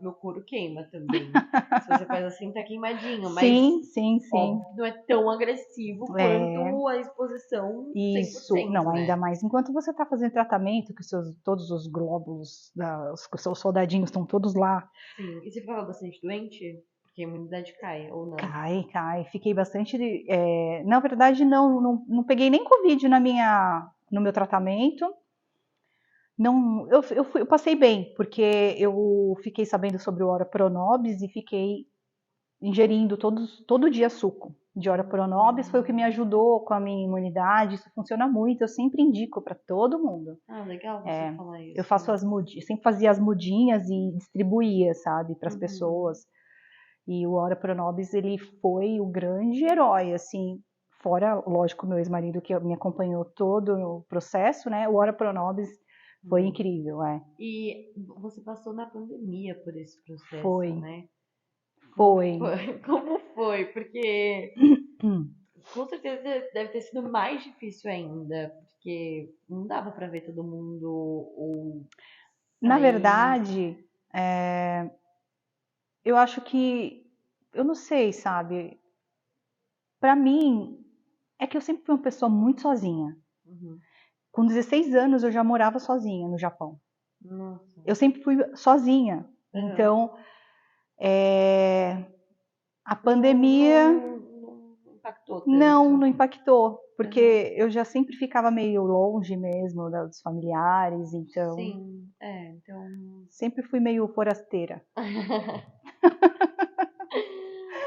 meu couro queima também. Se você faz assim, tá queimadinho, mas Sim, sim, sim. óbvio que não é tão agressivo É, quanto a exposição isso. 100%, Não, ainda né? mais enquanto você está fazendo tratamento, que todos os glóbulos, os seus soldadinhos estão todos lá. Sim. E você ficava bastante doente? Porque a imunidade cai, ou não? Cai, cai. Fiquei bastante. Na verdade, não peguei nem Covid no meu tratamento. Não, eu passei bem, porque eu fiquei sabendo sobre o Ora Pronobis e fiquei ingerindo todo dia suco de Ora Pronobis. Foi o que me Hum. ajudou com a minha imunidade. Isso funciona muito. Eu sempre indico para todo mundo. Ah, legal você É, falar eu isso. faço sempre fazia as mudinhas e distribuía, sabe, para as Uhum. pessoas. E o Ora Pronobis, ele foi o grande herói, assim, fora, lógico, meu ex-marido que me acompanhou todo o processo, né? O Ora Pronobis foi Hum. incrível, E você passou na pandemia por esse processo, Foi, né? Como foi. foi? Como foi? Porque com certeza deve ter sido mais difícil ainda, porque não dava pra ver todo mundo ou Na sair. verdade, eu acho que, eu não sei, sabe? Para mim, é que eu sempre fui uma pessoa muito sozinha. Uhum. Com 16 anos eu já morava sozinha no Japão. Nossa. Eu sempre fui sozinha. Aham. Então, é, a Não, pandemia não impactou não tanto. impactou, Aham. porque eu já sempre ficava meio longe mesmo dos familiares, então Sim, então. sempre fui meio forasteira.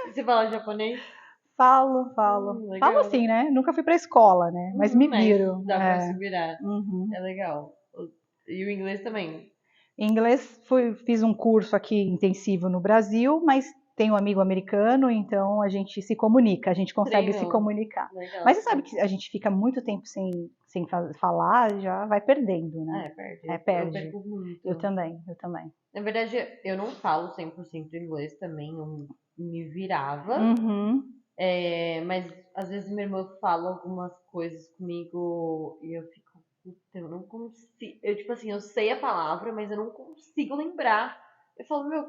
E você fala japonês? Falo, falo. Falo Legal. assim, né? Nunca fui pra escola, né? Mas me Mas viro. dá pra se virar. Uhum. É legal. E o inglês também. Em inglês, fiz um curso aqui intensivo no Brasil, mas tenho um amigo americano, então a gente se comunica, a gente consegue se Treinou. comunicar. Legal, Mas você sabe sim. que a gente fica muito tempo sem falar, já vai perdendo, né? Perde. Eu Perde. perco muito. Eu também, eu também. Na verdade, eu não falo 100% inglês também. Eu me virava. Uhum. Mas às vezes minha irmã fala algumas coisas comigo e eu fico Eu não consigo. Eu, tipo assim, eu sei a palavra, mas eu não consigo lembrar. Eu falo, meu,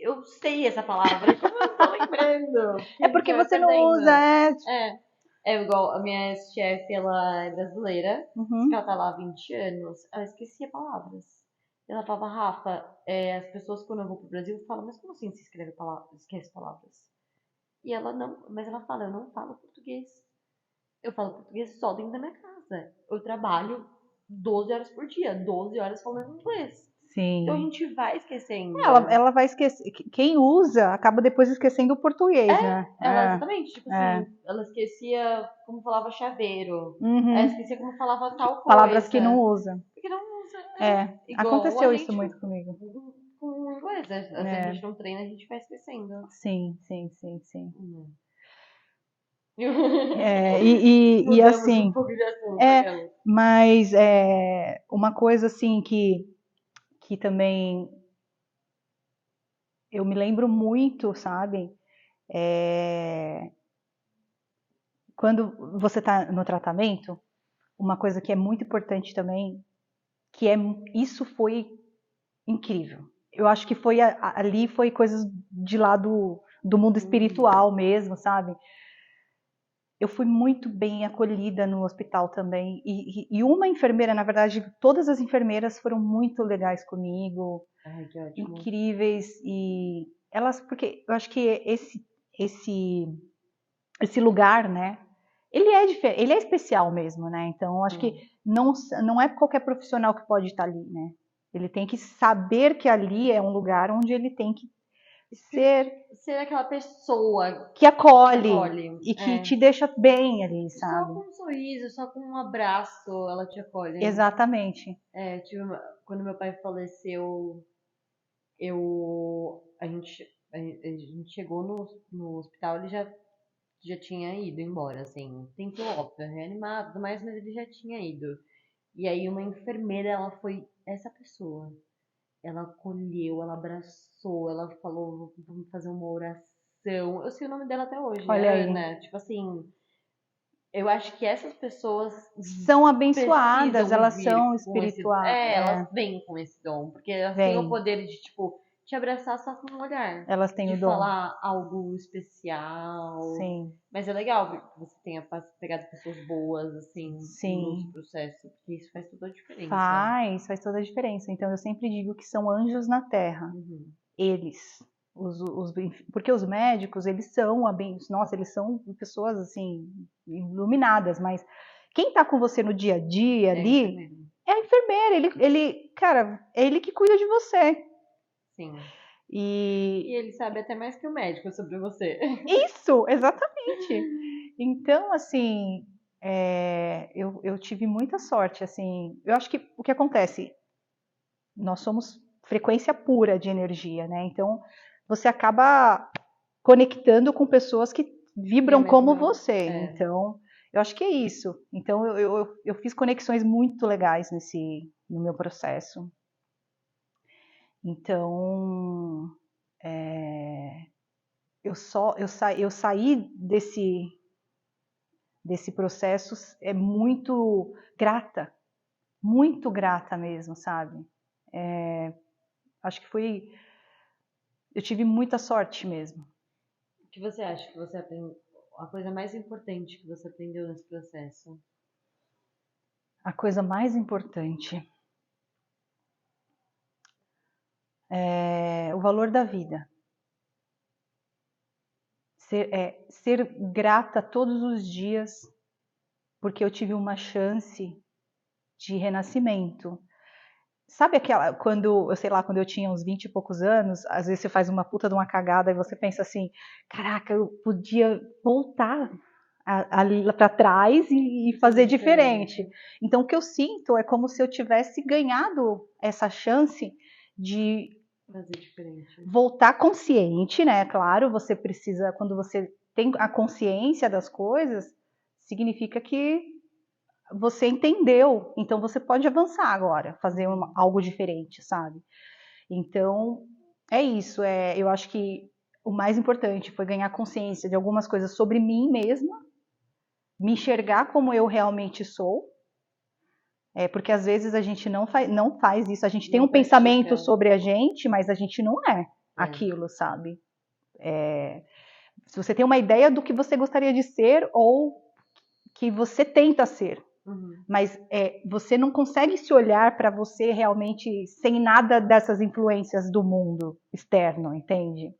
eu sei essa palavra, como eu não tô lembrando? Porque É a gente porque vai você não perdendo. usa, é. É, é igual a minha chefe, ela é brasileira, diz que Uhum. ela tá lá há 20 anos, ela esquecia palavras. Ela falava, Rafa, as pessoas quando eu vou pro Brasil falam, mas como assim se escreve palavras, esquece palavras? E ela não, mas ela fala, eu não falo português. Eu falo português só dentro da minha casa. Eu trabalho 12 horas por dia, 12 horas falando inglês. Então a Sim. gente vai esquecendo. Ela vai esquecer. Quem usa acaba depois esquecendo o português, né? Ela exatamente, tipo É. assim, ela esquecia como falava chaveiro. Ela Uhum. esquecia como falava tal Palavras que não coisa. usa. Porque não usa. É. Igual a Aconteceu isso gente muito comigo. com o inglês. Se a É. gente não treina, a gente vai esquecendo. Sim, sim, sim, sim. Hum. É, e Mudamos um assim, pouco de assunto, é, aquela. mas uma coisa assim que também eu me lembro muito, sabe? É, quando você está no tratamento, uma coisa que é muito importante também, que é isso foi incrível. Eu acho que foi ali foi coisas de lá do mundo espiritual mesmo, sabe? Eu fui muito bem acolhida no hospital também. E uma enfermeira, na verdade, todas as enfermeiras foram muito legais comigo, Ai, que ótimo. incríveis. E elas, porque eu acho que esse, esse lugar, né? Ele é diferente, ele é especial mesmo, né? Então, eu acho que não é qualquer profissional que pode estar ali, né? Ele tem que saber que ali é um lugar onde ele tem que ser, Ser aquela pessoa que que acolhe acolhe. e que É. te deixa bem ali, Só sabe? com um sorriso, só com um abraço, ela te acolhe. Exatamente. Quando meu pai faleceu, a gente chegou no hospital, ele já tinha ido embora, assim. Tentou, óbvio, reanimar, tudo mais, mas ele já tinha ido. E aí uma enfermeira, ela foi essa pessoa. Ela acolheu, ela abraçou, ela falou, vamos fazer uma oração. Eu sei o nome dela até hoje, Olha é aí. Ana. Tipo assim, eu acho que essas pessoas São abençoadas, precisam elas vir são com esse. espirituais. Elas vêm com esse dom, porque elas têm o Vem. poder de, tipo, te abraçar só com um olhar, Elas têm de o dom. falar algo especial. Sim, Mas é legal que você tenha pegado pessoas boas, assim, nos sim. processos, porque isso faz toda a diferença. Faz toda a diferença. Então eu sempre digo que são anjos na terra. Uhum. Eles. Porque os médicos, eles são, nossa, eles são pessoas assim, iluminadas, mas quem tá com você no dia a dia É ali enfermeiro. é a enfermeira, cara, é ele que cuida de você. Sim. E E ele sabe até mais que o médico sobre você. isso, exatamente. Então, assim, eu tive muita sorte, assim. Eu acho que o que acontece, nós somos frequência pura de energia, né? Então, você acaba conectando com pessoas que Tem a vibram como mesma. você. É. Então, eu acho que é isso. Então, eu fiz conexões muito legais no meu processo. Então, eu saí desse processo é muito grata mesmo, sabe? Acho que eu tive muita sorte mesmo. O que você acha que você aprendeu? A coisa mais importante que você aprendeu nesse processo? A coisa mais importante é o valor da vida. Ser grata todos os dias, porque eu tive uma chance de renascimento. Sabe aquela, quando, eu sei lá, quando eu tinha uns 20 e poucos anos, às vezes você faz uma puta de uma cagada e você pensa assim, caraca, eu podia voltar ali para trás e fazer diferente. Então, o que eu sinto é como se eu tivesse ganhado essa chance de Fazer diferente. voltar consciente, né? Claro, você precisa, quando você tem a consciência das coisas, significa que você entendeu, então você pode avançar agora, fazer algo diferente, sabe? Então, é isso, eu acho que o mais importante foi ganhar consciência de algumas coisas sobre mim mesma, me enxergar como eu realmente sou, Porque às vezes a gente não faz isso, a gente tem Não um pensamento pratica. sobre a gente, mas a gente não é É. aquilo, sabe? Se você tem uma ideia do que você gostaria de ser ou que você tenta ser, Uhum. mas você não consegue se olhar para você realmente sem nada dessas influências do mundo externo, entende?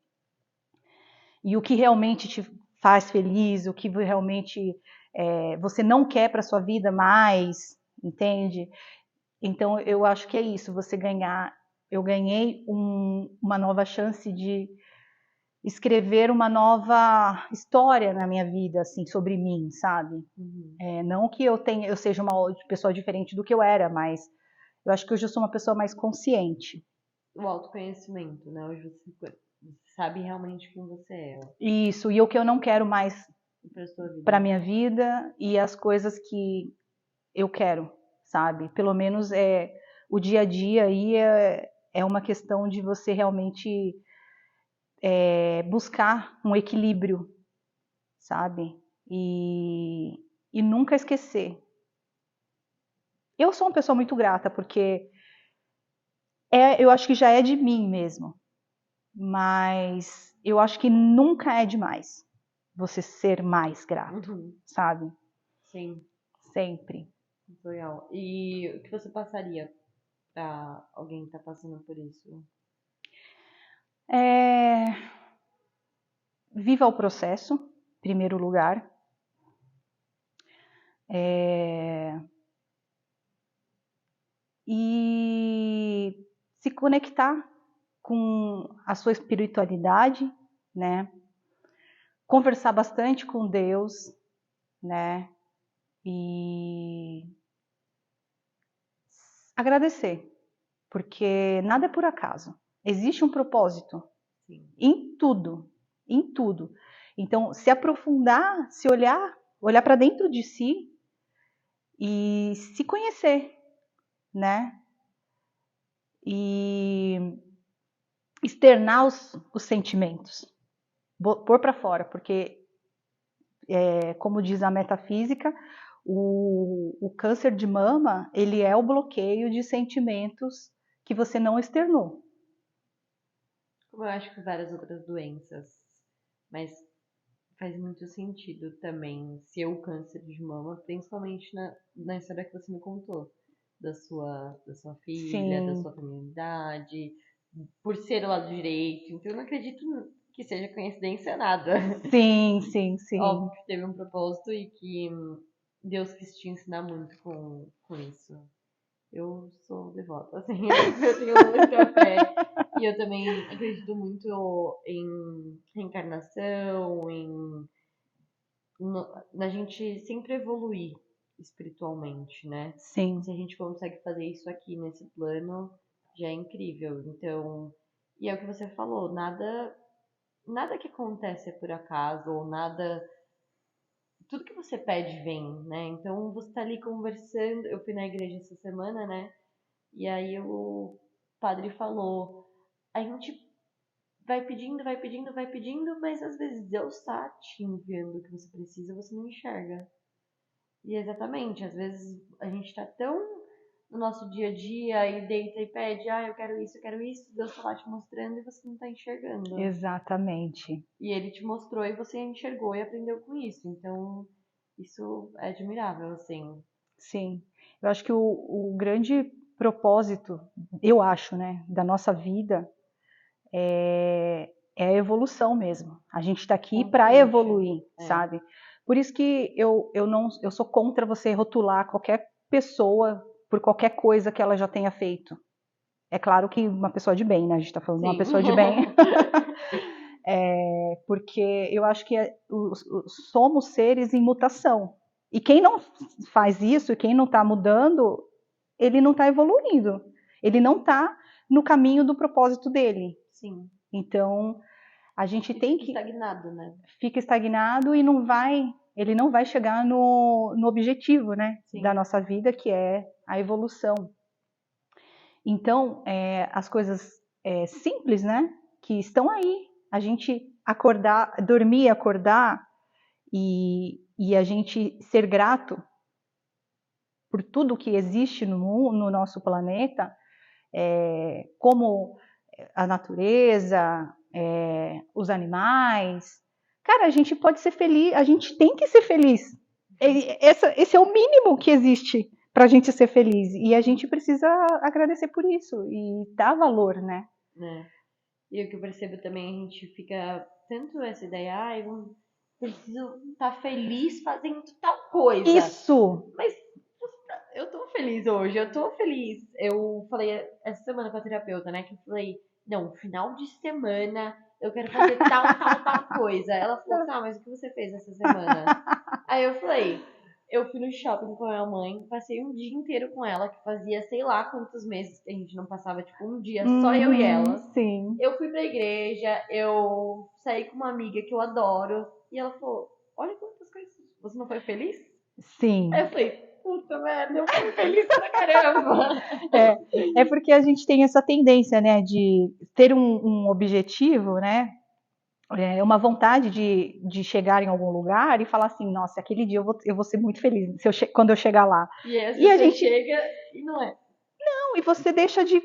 E o que realmente te faz feliz, o que realmente você não quer para sua vida mais, entende? Então eu acho que é isso, eu ganhei uma nova chance de escrever uma nova história na minha vida, assim, sobre mim, sabe? Uhum. Não que eu seja uma pessoa diferente do que eu era, mas eu acho que hoje eu sou uma pessoa mais consciente. O autoconhecimento, né? Hoje você sabe realmente quem você é Isso, e o que eu não quero mais para sua para vida. minha vida e as coisas que eu quero, sabe? Pelo menos o dia a dia aí é uma questão de você realmente buscar um equilíbrio, sabe? E nunca esquecer. Eu sou uma pessoa muito grata, porque eu acho que já é de mim mesmo, mas eu acho que nunca é demais você ser mais grato, Uhum. sabe? Sim, Sempre. muito legal. E o que você passaria para alguém que tá passando por isso? Viva o processo, em primeiro lugar. E se conectar com a sua espiritualidade, né? Conversar bastante com Deus, né? E agradecer, porque nada é por acaso. Existe um propósito Sim. em tudo, em tudo. Então, se aprofundar, se olhar para dentro de si e se conhecer, né? E externar os sentimentos, pôr para fora, porque, como diz a metafísica, o câncer de mama, ele é o bloqueio de sentimentos que você não externou. Como eu acho que várias outras doenças, mas faz muito sentido também ser o câncer de mama, principalmente na história que você me contou, da sua filha, da Sim, sua familiaridade, por ser o lado direito. Então eu não acredito que seja coincidência nada. sim, sim, sim. Óbvio que teve um propósito e que Deus quis te ensinar muito com isso. Eu sou devota, assim, eu tenho muita fé. E eu também acredito muito em reencarnação, na gente sempre evoluir espiritualmente, né? Sim, Se a gente consegue fazer isso aqui nesse plano, já é incrível. Então, e é o que você falou, nada que acontece é por acaso, ou nada. Tudo que você pede vem, né? Então você tá ali conversando. Eu fui na igreja essa semana, né? E aí o padre falou: a gente vai pedindo, vai pedindo, vai pedindo, mas às vezes Deus tá te enviando o que você precisa, você não enxerga. E exatamente, às vezes a gente tá tão no nosso dia a dia e deita e pede, eu quero isso, Deus tá lá te mostrando e você não tá enxergando. exatamente. E ele te mostrou e você enxergou e aprendeu com isso. Então, isso é admirável, assim. Sim. Eu acho que o grande propósito, eu acho, né, da nossa vida é a evolução mesmo. A gente está aqui para Constante. evoluir, É. sabe? Por isso que eu sou contra você rotular qualquer pessoa por qualquer coisa que ela já tenha feito. É claro que uma pessoa de bem, né? A gente está falando de uma Sim. pessoa de bem, porque eu acho que somos seres em mutação. E quem não faz isso, quem não está mudando, ele não está evoluindo. Ele não está no caminho do propósito dele. Sim. Então, a gente E tem fica que estagnado, né? fica estagnado e ele não vai chegar no objetivo, né, da Sim. nossa vida, que é a evolução. Então, as coisas simples, né, que estão aí, a gente acordar, dormir, acordar e a gente ser grato por tudo que existe no nosso planeta, como a natureza, os animais. Cara, a gente pode ser feliz, a gente tem que ser feliz. Esse é o mínimo que existe para a gente ser feliz. E a gente precisa agradecer por isso e dar valor, né? E o que eu percebo também, a gente fica tanto essa ideia, eu preciso estar feliz fazendo tal coisa. Isso! Mas eu tô feliz hoje, eu tô feliz. Eu falei essa semana com a terapeuta, né? Que eu falei, não, final de semana eu quero fazer tal coisa. Ela falou, tá, mas o que você fez essa semana? Aí eu falei, eu fui no shopping com a minha mãe, passei um dia inteiro com ela, que fazia sei lá quantos meses que a gente não passava, tipo, um dia só eu e ela. Sim. Eu fui pra igreja, eu saí com uma amiga que eu adoro, e ela falou, olha quantas coisas, você não foi feliz? Sim. Aí eu falei, puta merda, eu fui feliz pra caramba. É porque a gente tem essa tendência, né, de ter um objetivo, né, uma vontade de chegar em algum lugar e falar assim, nossa, aquele dia eu vou ser muito feliz quando eu chegar lá. E aí E a você gente chega e não é. não, e você deixa de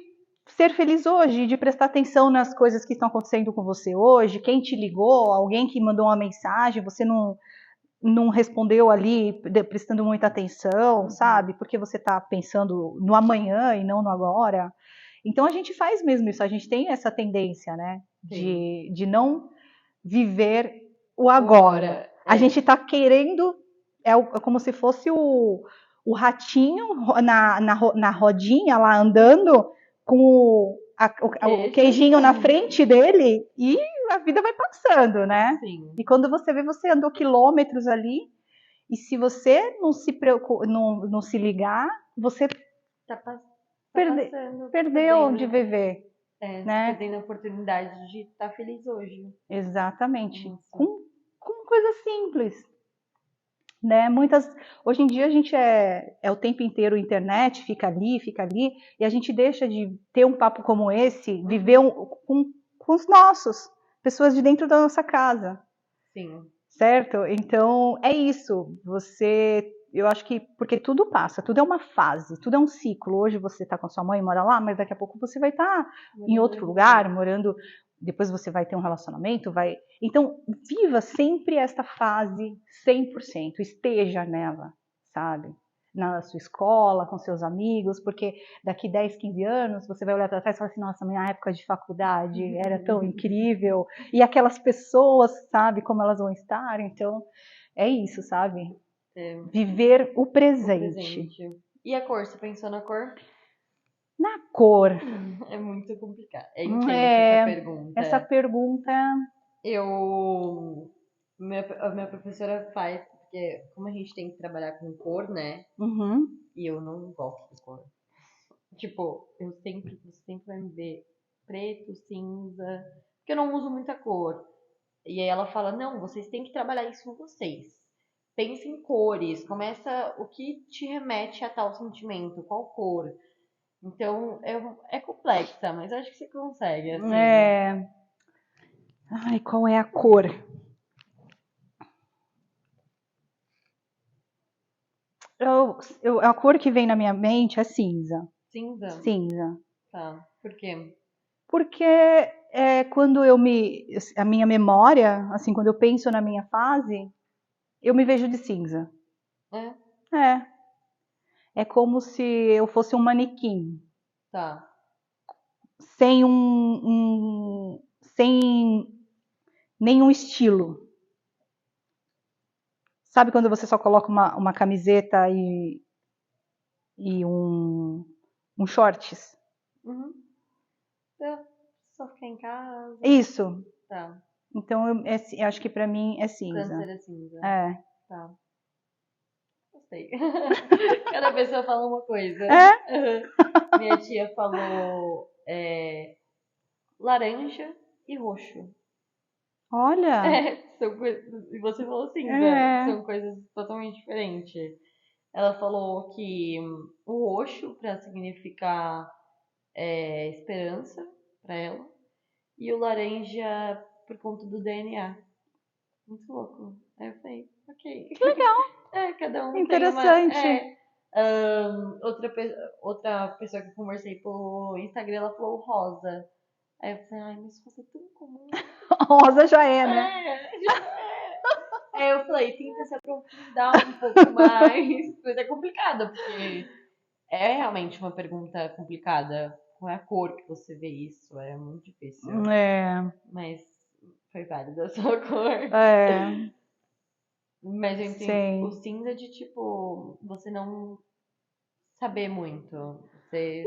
ser feliz hoje, de prestar atenção nas coisas que estão acontecendo com você hoje, quem te ligou, alguém que mandou uma mensagem, você não respondeu ali, prestando muita atenção, sabe? Porque você está pensando no amanhã e não no agora. Então a gente faz mesmo isso, a gente tem essa tendência, né? De não viver o agora. A gente está querendo, é como se fosse o ratinho na rodinha lá andando com o queijinho na frente dele e a vida vai passando, né? Sim. E quando você vê, você andou quilômetros ali e se você não se preocupa, não se ligar, você perdeu de viver. Né? Perdendo a oportunidade de estar feliz hoje. Exatamente. Com coisas simples. Né? Hoje em dia a gente é o tempo inteiro internet, fica ali, e a gente deixa de ter um papo como esse, viver com os nossos, pessoas de dentro da nossa casa. Sim. Certo? Então é isso. Eu acho que porque tudo passa, tudo é uma fase, tudo é um ciclo. Hoje você está com a sua mãe, mora lá, mas daqui a pouco você vai estar em outro lugar, morando. Depois você vai ter um relacionamento, vai. Então viva sempre esta fase 100%, esteja nela, sabe? Na sua escola, com seus amigos, porque daqui 10, 15 anos você vai olhar para trás e falar assim, nossa, minha época de faculdade era tão incrível, e aquelas pessoas, sabe, como elas vão estar, então é isso, sabe? Viver o presente. E a cor, você pensou na cor? Na cor. É muito complicado, é intensa essa pergunta. Essa pergunta... A minha professora faz, porque como a gente tem que trabalhar com cor, né? E eu não gosto de cor. Tipo, você sempre vai me ver preto, cinza, porque eu não uso muita cor. E aí ela fala, não, vocês têm que trabalhar isso com vocês. Pense em cores, começa o que te remete a tal sentimento, qual cor. Então, é complexa, mas acho que você consegue, assim. Ai, qual é a cor? A cor que vem na minha mente é cinza. Cinza? Cinza. Tá. Por quê? Porque quando a minha memória, assim, quando eu penso na minha fase, eu me vejo de cinza. É como se eu fosse um manequim. Tá. Sem sem nenhum estilo. Sabe quando você só coloca uma camiseta e um shorts? Só ficar em casa. Isso. Tá. Então eu acho que pra mim é cinza. Câncer é cinza. Tá. Gostei. Cada pessoa fala uma coisa. Minha tia falou laranja e roxo. Olha! São coisas. E você falou cinza. São coisas totalmente diferentes. Ela falou que o roxo para significar esperança para ela. E o laranja por conta do DNA. Muito louco. Aí eu falei, ok. Que legal! Cada um interessante. tem uma... Outra pessoa que eu conversei pelo Instagram, ela falou rosa. Aí eu falei, ai, mas rosa é tão comum. Rosa já é, né? Aí eu falei, tenta se aprofundar um pouco mais. Mas é complicado, porque é realmente uma pergunta complicada. Qual é a cor que você vê isso? É muito difícil. É, Mas foi válida a sua cor. é, Mas eu entendo o sim. cinza de tipo, você não saber muito. Você.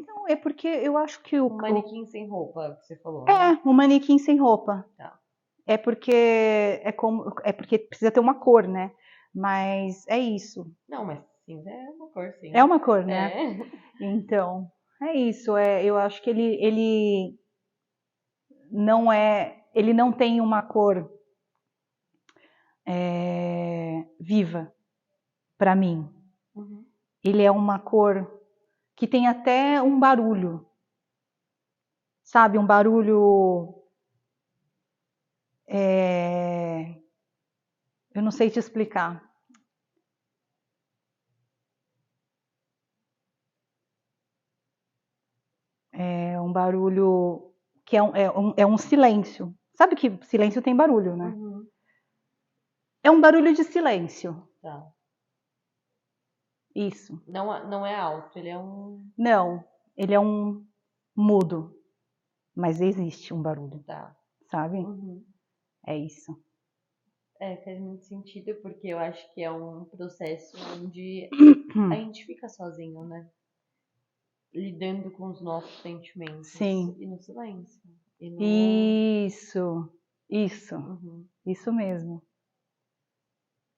Não, é porque eu acho que Um manequim sem roupa, que você falou, né? um manequim sem roupa. Tá. É porque é porque precisa ter uma cor, né? Mas é isso. Não, mas cinza é uma cor, É sim. uma cor, né? É. Então, é isso. Eu acho que ele não tem uma cor viva para mim. Uhum. Ele é uma cor que tem até um barulho, sabe? Um barulho, eu não sei te explicar. É um barulho que é um silêncio. Sabe que silêncio tem barulho, né? Uhum. É um barulho de silêncio. Tá. Isso. Não, não é alto, ele é um. Não, ele é um mudo, mas existe um barulho, Tá. sabe? Uhum. É isso. É, faz muito sentido, porque eu acho que é um processo onde a gente fica sozinho, né? Lidando com os nossos sentimentos. Sim. E no silêncio. E no. Isso. Isso. Uhum. Isso mesmo.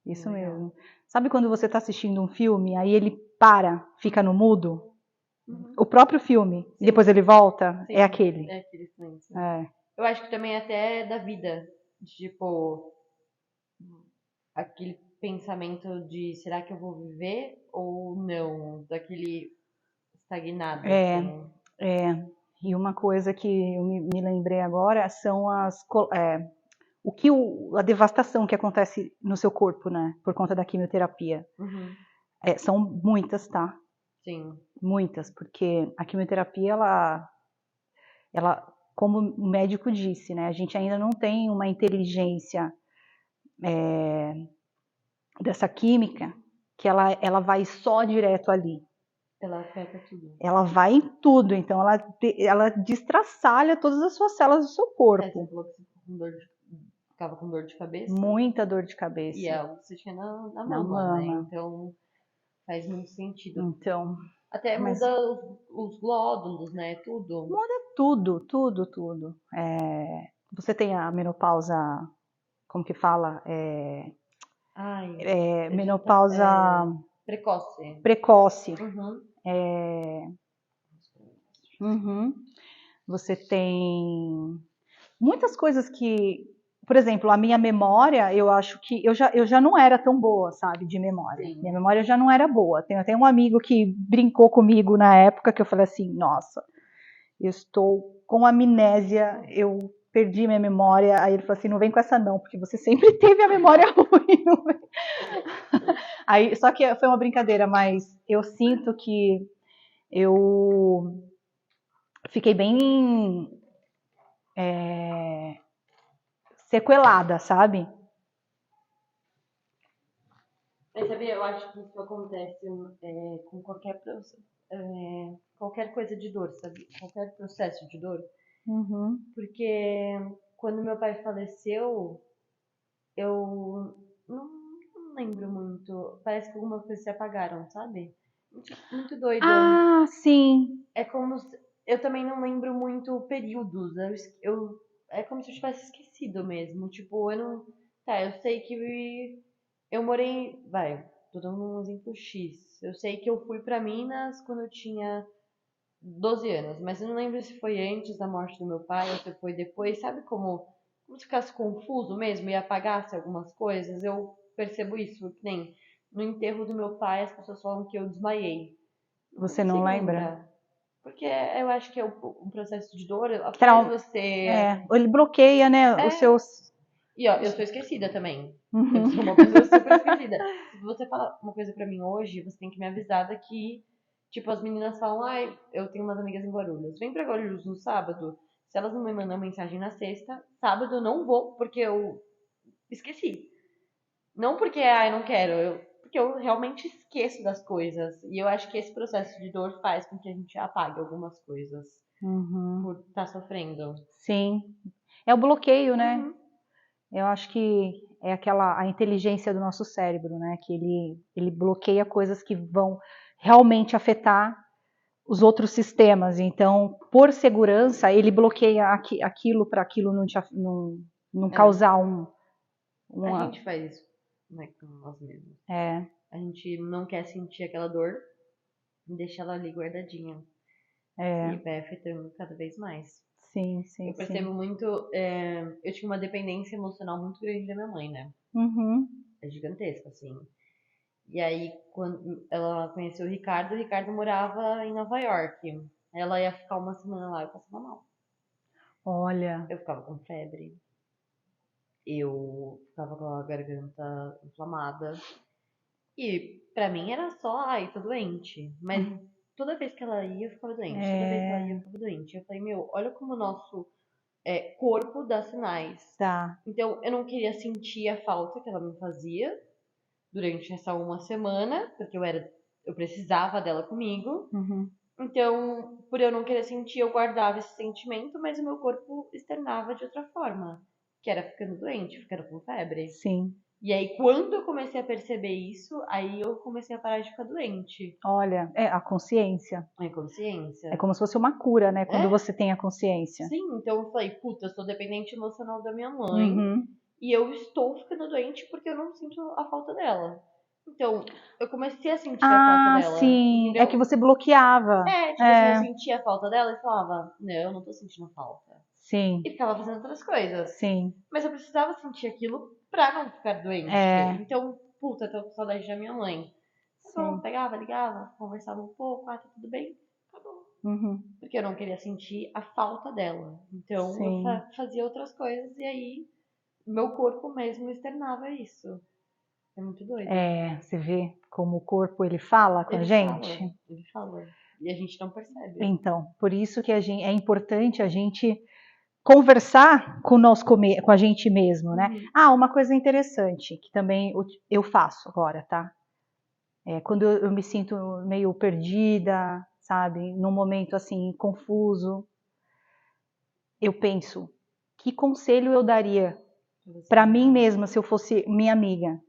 Isso Legal. mesmo. Sabe quando você está assistindo um filme, aí ele para, fica no mudo? Uhum. O próprio filme, e Sim, depois ele volta, é sim. aquele. É aquele silêncio. É. Eu acho que também até da vida. Tipo, aquele pensamento de será que eu vou viver ou não? Daquele estagnado, É, assim. é. E uma coisa que eu me lembrei agora são a devastação que acontece no seu corpo, né? Por conta da quimioterapia. Uhum. São muitas, tá? Sim. Muitas, porque a quimioterapia, ela, como o médico disse, né? A gente ainda não tem uma inteligência dessa química que ela vai só direto ali. Ela afeta tudo. Ela vai em tudo, então ela destraçalha todas as suas células do seu É, você corpo. falou que você ficava com dor de cabeça. Muita dor de E cabeça é algo que você tinha na na mama, né? mama. Então faz muito sentido. Então, Até mas muda os glóbulos, né? Tudo. muda tudo, tudo, tudo. Você tem a menopausa, como que fala? Ai, Menopausa precoce. precoce. Uhum. Uhum. Você tem muitas coisas que, por exemplo, a minha memória, eu acho que eu já não era tão boa, sabe, de memória. Minha Sim. memória já não era boa. Tem até um amigo que brincou comigo na época que eu falei assim, nossa, eu estou com amnésia, eu perdi minha memória. Aí ele falou assim, não vem com essa não, porque você sempre teve a memória ruim. Não vem. Aí, só que foi uma brincadeira, mas eu sinto que eu fiquei bem sequelada, sabe? Mas sabia, eu acho que isso acontece com qualquer coisa de dor, sabe? Qualquer processo de dor. Uhum. Porque quando meu pai faleceu, eu não lembro muito. Parece que algumas coisas se apagaram, sabe? Muito doido. Ah, sim. É como se, eu também não lembro muito períodos. É como se eu tivesse esquecido mesmo. Tipo, eu não. Tá, eu sei que eu morei. Vai, tô dando um exemplo X. Eu sei que eu fui pra Minas quando eu tinha 12 anos, mas eu não lembro se foi antes da morte do meu pai ou se foi depois. Sabe como se ficasse confuso mesmo e apagasse algumas coisas? Eu percebo isso, que nem no enterro do meu pai as pessoas falam que eu desmaiei. Não Você não consigo lembra? lembrar. Porque eu acho que é um processo de dor faz Trau- você. Ele bloqueia, né, os É. seus. E ó, eu sou esquecida também. Eu sou uma pessoa super esquecida. Se você falar uma coisa pra mim hoje, você tem que me avisar daqui. Tipo, as meninas falam, ai, eu tenho umas amigas em Guarulhos. Vem pra Guarulhos no sábado. Se elas não me mandam mensagem na sexta, sábado eu não vou, porque eu esqueci. Não porque, ai, não quero, porque eu realmente esqueço das coisas. E eu acho que esse processo de dor faz com que a gente apague algumas coisas Uhum. por estar sofrendo. Sim. É o bloqueio, né? Uhum. Eu acho que é a inteligência do nosso cérebro, né? Que ele bloqueia coisas que vão realmente afetar os outros sistemas. Então, por segurança, ele bloqueia aquilo para aquilo não É. causar A uma. gente faz isso, né, com nós mesmos. É, A gente não quer sentir aquela dor e deixa ela ali guardadinha. E é, vai afetando cada vez mais. sim, sim, Eu sim. percebo muito. Eu tinha uma dependência emocional muito grande da minha mãe, né? Uhum. É gigantesca, assim. E aí, quando ela conheceu o Ricardo morava em Nova York. Ela ia ficar uma semana lá, eu passava mal. Olha, Eu ficava com febre, eu ficava com a garganta inflamada. E pra mim era só, ai, tô doente. Mas toda vez que ela ia, eu ficava doente. Toda vez que ela ia, eu é, ficava doente. Eu falei, meu, olha como o nosso corpo dá sinais. tá. Então, eu não queria sentir a falta que ela me fazia durante essa uma semana, porque eu precisava dela comigo. Uhum. Então, por eu não querer sentir, eu guardava esse sentimento, mas o meu corpo externava de outra forma, que era ficando doente, ficando com febre. Sim. E aí, quando eu comecei a perceber isso, aí eu comecei a parar de ficar doente. Olha, é a consciência. A inconsciência. É como se fosse uma cura, né? Quando É? você tem a consciência. Sim, então eu falei, puta, eu sou dependente emocional da minha mãe Uhum. e eu estou ficando doente porque eu não sinto a falta dela. Então, eu comecei a sentir a falta Ah, dela, sim. É que entendeu? você bloqueava. Tipo assim, eu É, sentia a falta dela e falava, não, eu não tô sentindo falta. E sim, ficava fazendo outras coisas. sim. Mas eu precisava sentir aquilo pra não ficar doente. É, Então, puta, eu tô com saudade da minha mãe. Tá bom, sim. pegava, ligava, conversava um pouco, ah, tá tudo bem? Acabou. Uhum. Porque eu não queria sentir a falta dela. Então eu Sim. fazia outras coisas e aí meu corpo mesmo externava isso. É muito doido. É, você vê como o corpo ele fala com a Ele gente. fala, ele fala. E a gente não percebe. Então, por isso que é importante a gente conversar com, com a gente mesmo, né? Uhum. Ah, uma coisa interessante que também eu faço agora, tá? É, quando eu me sinto meio perdida, sabe? Num momento assim confuso, eu penso, que conselho eu daria Pra você para mim mesmo. mesma se eu fosse minha amiga?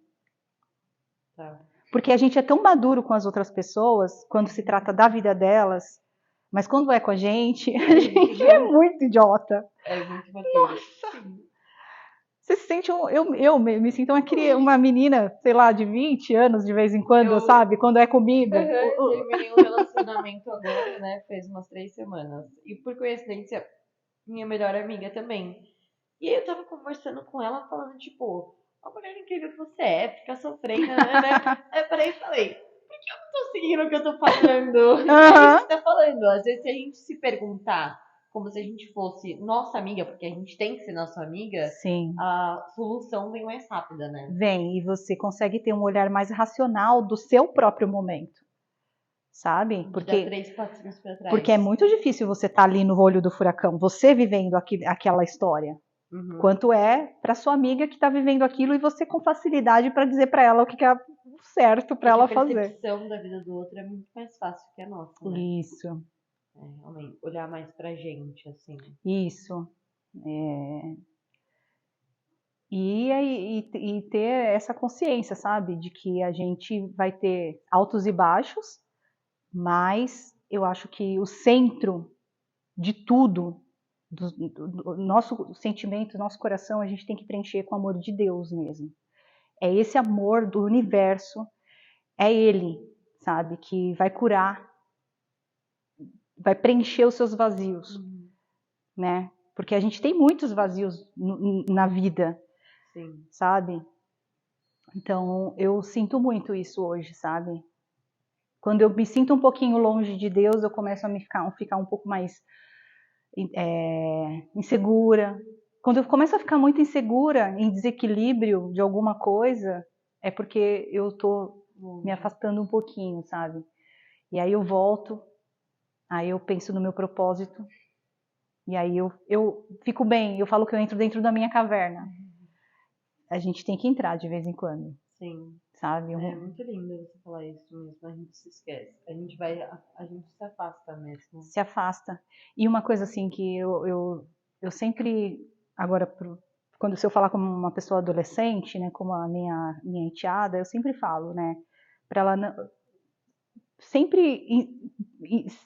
Tá. Porque a gente é tão maduro com as outras pessoas quando se trata da vida delas, mas quando é com a gente, a A gente gente é não. muito idiota. É muito maturo. Sim. Você se sente eu me sinto uma menina, sei lá, de 20 anos de vez em quando, Eu, sabe? Quando é comigo. eu terminei um relacionamento agora, né? Faz umas 3 semanas. E por coincidência, minha melhor amiga também. E aí eu tava conversando com ela, falando, tipo, a mulher incrível que você é, fica sofrendo, né? Aí eu parei e falei, tô seguindo o que eu tô falando. E é isso Aham. que você tá falando. Às vezes, se a gente se perguntar como se a gente fosse nossa amiga, porque a gente tem que ser nossa amiga, Sim, a solução vem mais rápida, né? vem. E você consegue ter um olhar mais racional do seu próprio momento, sabe? De dar 3 passinhos pra Porque é trás. muito difícil você estar ali no olho do furacão, você vivendo aquela história. Uhum. Quanto é para sua amiga que está vivendo aquilo e você com facilidade para dizer para ela o que é certo para É que a ela fazer. percepção da vida do outro é muito mais fácil que a nossa, né? Isso, É, realmente, olhar mais pra gente, assim. isso. É, e ter essa consciência, sabe, de que a gente vai ter altos e baixos, mas eu acho que o centro de tudo, do nosso sentimento, nosso coração, a gente tem que preencher com o amor de Deus mesmo. É esse amor do universo, é Ele, sabe, que vai curar, vai preencher os seus vazios, Uhum. né? Porque a gente tem muitos vazios na vida, Sim. sabe? Então, eu sinto muito isso hoje, sabe? Quando eu me sinto um pouquinho longe de Deus, eu começo a ficar um pouco mais insegura, Quando eu começo a ficar muito insegura, em desequilíbrio de alguma coisa, é porque eu tô me afastando um pouquinho, sabe? E aí eu volto, aí eu penso no meu propósito, e aí eu fico bem, eu falo que eu entro dentro da minha caverna. A gente tem que entrar de vez em quando, Sim. sabe? É muito lindo você falar isso mesmo, a gente se esquece. A gente se afasta mesmo. Se afasta. E uma coisa assim que eu sempre, agora, quando se eu falar como uma pessoa adolescente, né, como a minha enteada, eu sempre falo, né, para ela sempre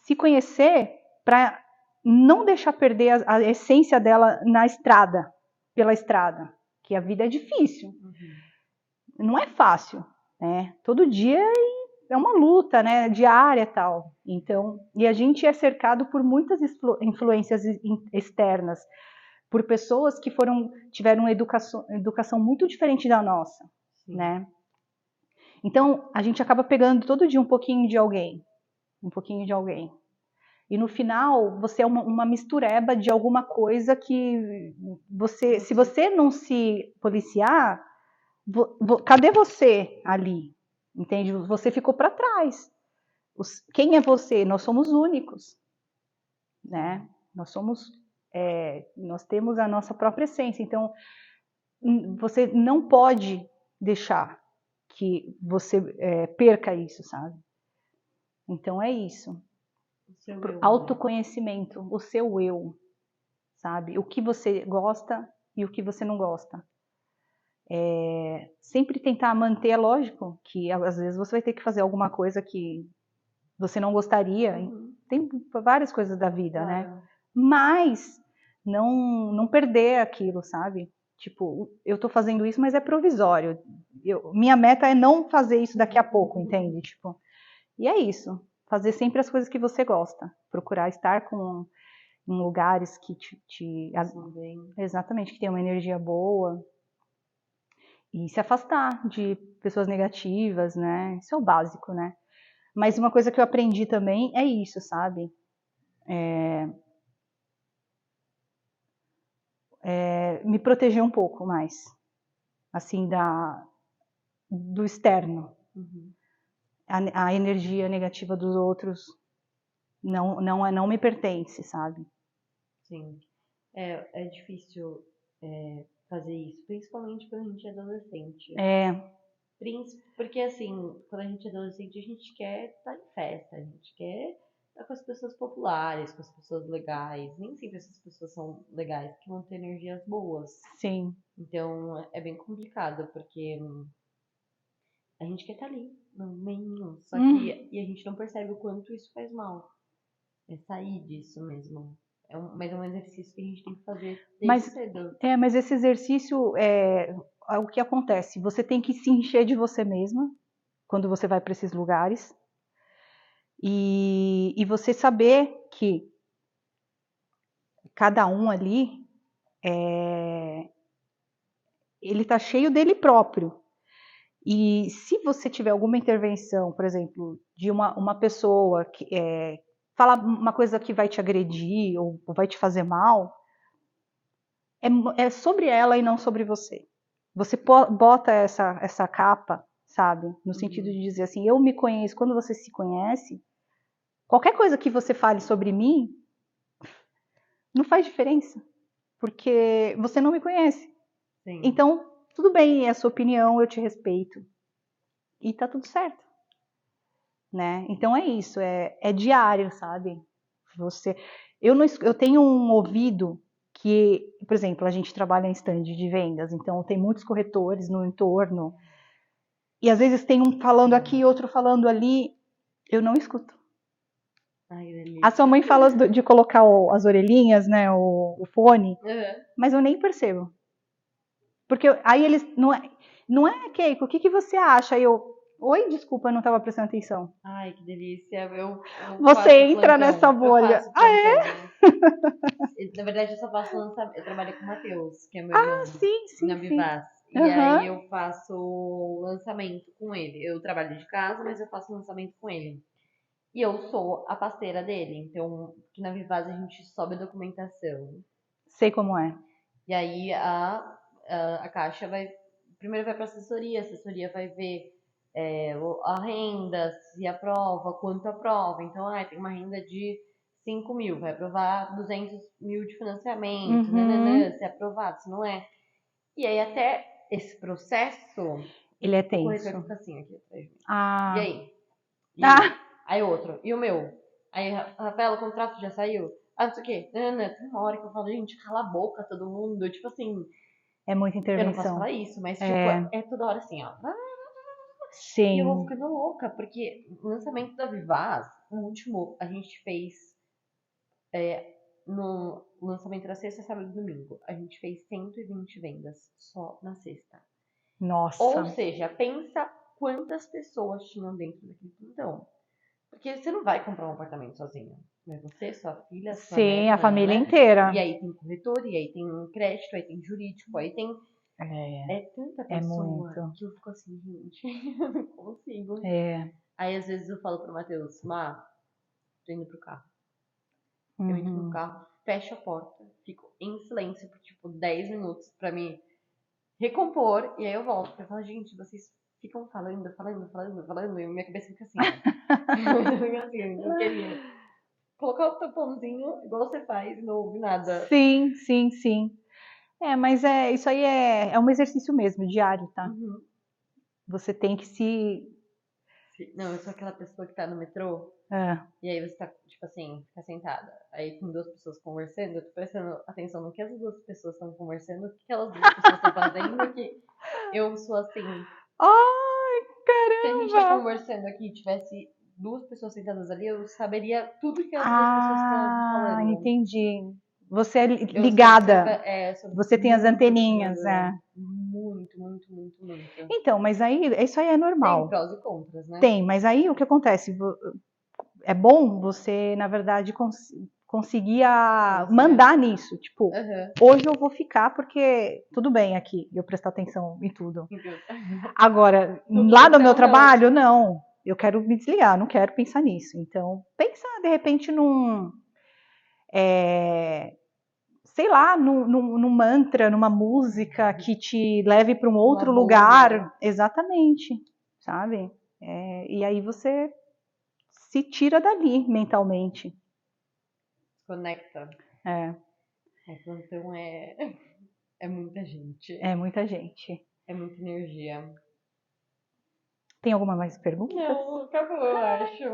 se conhecer para não deixar perder a essência dela na estrada, pela estrada, que a vida é difícil, não é fácil, né? Todo dia é uma luta, né, diária e tal. Então, e a gente é cercado por muitas influências externas, por pessoas que tiveram educação muito diferente da nossa, Sim. né? Então, a gente acaba pegando todo dia um pouquinho de alguém, um pouquinho de alguém. E no final, você é uma mistureba de alguma coisa que você, se você não se policiar, cadê você ali? Entende? Você ficou para trás. Quem é você? Nós somos únicos, né? Nós temos a nossa própria essência. Então, você não pode deixar que você perca isso, sabe? Então é isso. O seu eu, né? Autoconhecimento, o seu eu, sabe? O que você gosta e o que você não gosta. Sempre tentar manter, lógico, que às vezes você vai ter que fazer alguma coisa que você não gostaria. Tem várias coisas da vida, Claro. né? Mas não perder aquilo, sabe? Tipo, eu tô fazendo isso, mas é provisório. Minha meta é não fazer isso daqui a pouco, entende? Tipo, e é isso. Fazer sempre as coisas que você gosta. Procurar estar em lugares que exatamente, que tem uma energia boa. E se afastar de pessoas negativas, né? Isso é o básico, né? Mas uma coisa que eu aprendi também é isso, sabe? Me proteger um pouco mais, assim, do externo. A energia negativa dos outros não me pertence, sabe? Sim. É difícil fazer isso, principalmente quando a gente é adolescente. Porque assim, quando a gente é adolescente, a gente quer estar em festa, a gente quer estar com as pessoas populares, com as pessoas legais. Nem sempre essas pessoas são legais, que vão ter energias boas. Sim. Então é bem complicado, porque a gente quer estar ali, no meio, só que e a gente não percebe o quanto isso faz mal. É sair disso mesmo. Mas é um exercício que a gente tem que fazer desde cedo. Mas esse exercício é o que acontece. Você tem que se encher de você mesma quando você vai para esses lugares. E você saber que cada um ali ele está cheio dele próprio. E se você tiver alguma intervenção, por exemplo, de uma pessoa que fala uma coisa que vai te agredir ou vai te fazer mal, é sobre ela e não sobre você. Você bota essa capa, sabe? No sentido de dizer assim, eu me conheço. Quando você se conhece, qualquer coisa que você fale sobre mim não faz diferença, porque você não me conhece. Sim. Então, tudo bem, é a sua opinião, eu te respeito. E tá tudo certo. Né? Então é isso, é diário, sabe? Eu tenho um ouvido que, por exemplo, a gente trabalha em stand de vendas, então tem muitos corretores no entorno, e às vezes tem um falando aqui, outro falando ali, eu não escuto. Ai, que delícia. A sua mãe fala de colocar as orelhinhas, né, o fone, mas eu nem percebo. Porque aí eles, não é Keiko, o que você acha? Aí oi, desculpa, eu não estava prestando atenção. Ai, que delícia. Eu Você faço entra plantão. nessa bolha. Eu faço plantão. Na verdade, eu só faço lançamento. Eu trabalho com o Matheus, que é meu irmão, na Sim. Vivaz. E aí eu faço lançamento com ele. Eu trabalho de casa, mas eu faço lançamento com ele. E eu sou a parceira dele. Então, aqui na Vivaz a gente sobe a documentação. Sei como é. E aí a Caixa primeiro vai para a assessoria vai ver a renda, se aprova, quanto aprova. Então, tem uma renda de 5 mil, vai aprovar 200 mil de financiamento, Uhum. se é aprovado, se não é. E aí até esse processo, Ele é o corretor tenso. fica assim aqui atrás de mim. E Ah. aí? E o meu? Ah, Aí outro. E o meu? Aí, Rafaela, o contrato já saiu? Ah, não sei o quê. Tem uma hora que eu falo, gente, cala a boca, todo mundo. Tipo assim, é muita eu não posso intervenção. falar isso, mas tipo, É, é toda hora assim, ó. E eu vou sim. ficando louca, porque o lançamento da Vivaz, o último, a gente fez no lançamento da sexta, sábado e domingo. A gente fez 120 vendas só na sexta. Ou Nossa. seja, pensa quantas pessoas tinham dentro daquele plantão. Porque você não vai comprar um apartamento sozinho. É você, sua filha, sua Sim, neta, a família né? E inteira. aí tem corretor, e aí tem crédito, aí tem jurídico, aí tem. É, É tanta é pessoa muito. que eu fico assim, gente, eu não consigo. É. Aí às vezes eu falo pro Matheus, tô indo pro carro. Eu entro no Uhum. carro, fecho a porta, fico em silêncio por tipo 10 minutos pra me recompor, e aí eu volto. Eu falo, gente, vocês ficam falando, e minha cabeça fica assim, ó. Fica assim, eu queria colocar o tampãozinho, igual você faz, e não ouve nada. Sim, sim, sim. É, mas isso aí é um exercício mesmo, diário, tá? Uhum. Você tem que se. Não, eu sou aquela pessoa que tá no metrô, É. e aí você tá, tipo assim, fica sentada. Aí tem duas pessoas conversando, eu tô prestando atenção no que as duas pessoas estão conversando, o que aquelas duas pessoas estão fazendo, que eu sou assim. Ai, Se a gente tá caramba! conversando aqui e tivesse duas pessoas sentadas ali, eu saberia tudo que as duas pessoas estão Ah, falando. entendi. Você é Eu sou ligada. eu sou Você tem as muito anteninhas, observadora. é. Muito, muito, muito, muito. Então, mas aí isso aí é Tem normal. prós e contras, né? Tem, mas aí o que acontece? É bom você, na verdade, conseguir Conciliar. mandar nisso. Tipo, Aham. hoje eu vou ficar porque tudo bem aqui, eu prestar atenção em tudo. Então, Agora, no lá no meu plantão, não. trabalho, não. Eu quero me desligar, não quero pensar nisso. Então, pensar de repente sei lá, num mantra, numa música que te leve para um Numa outro bolha. lugar. Exatamente, sabe? E aí você se tira dali mentalmente. Conecta. É, Plantão é muita gente. é muita gente. É muita energia. Tem alguma mais perguntas? Não, acabou, eu acho.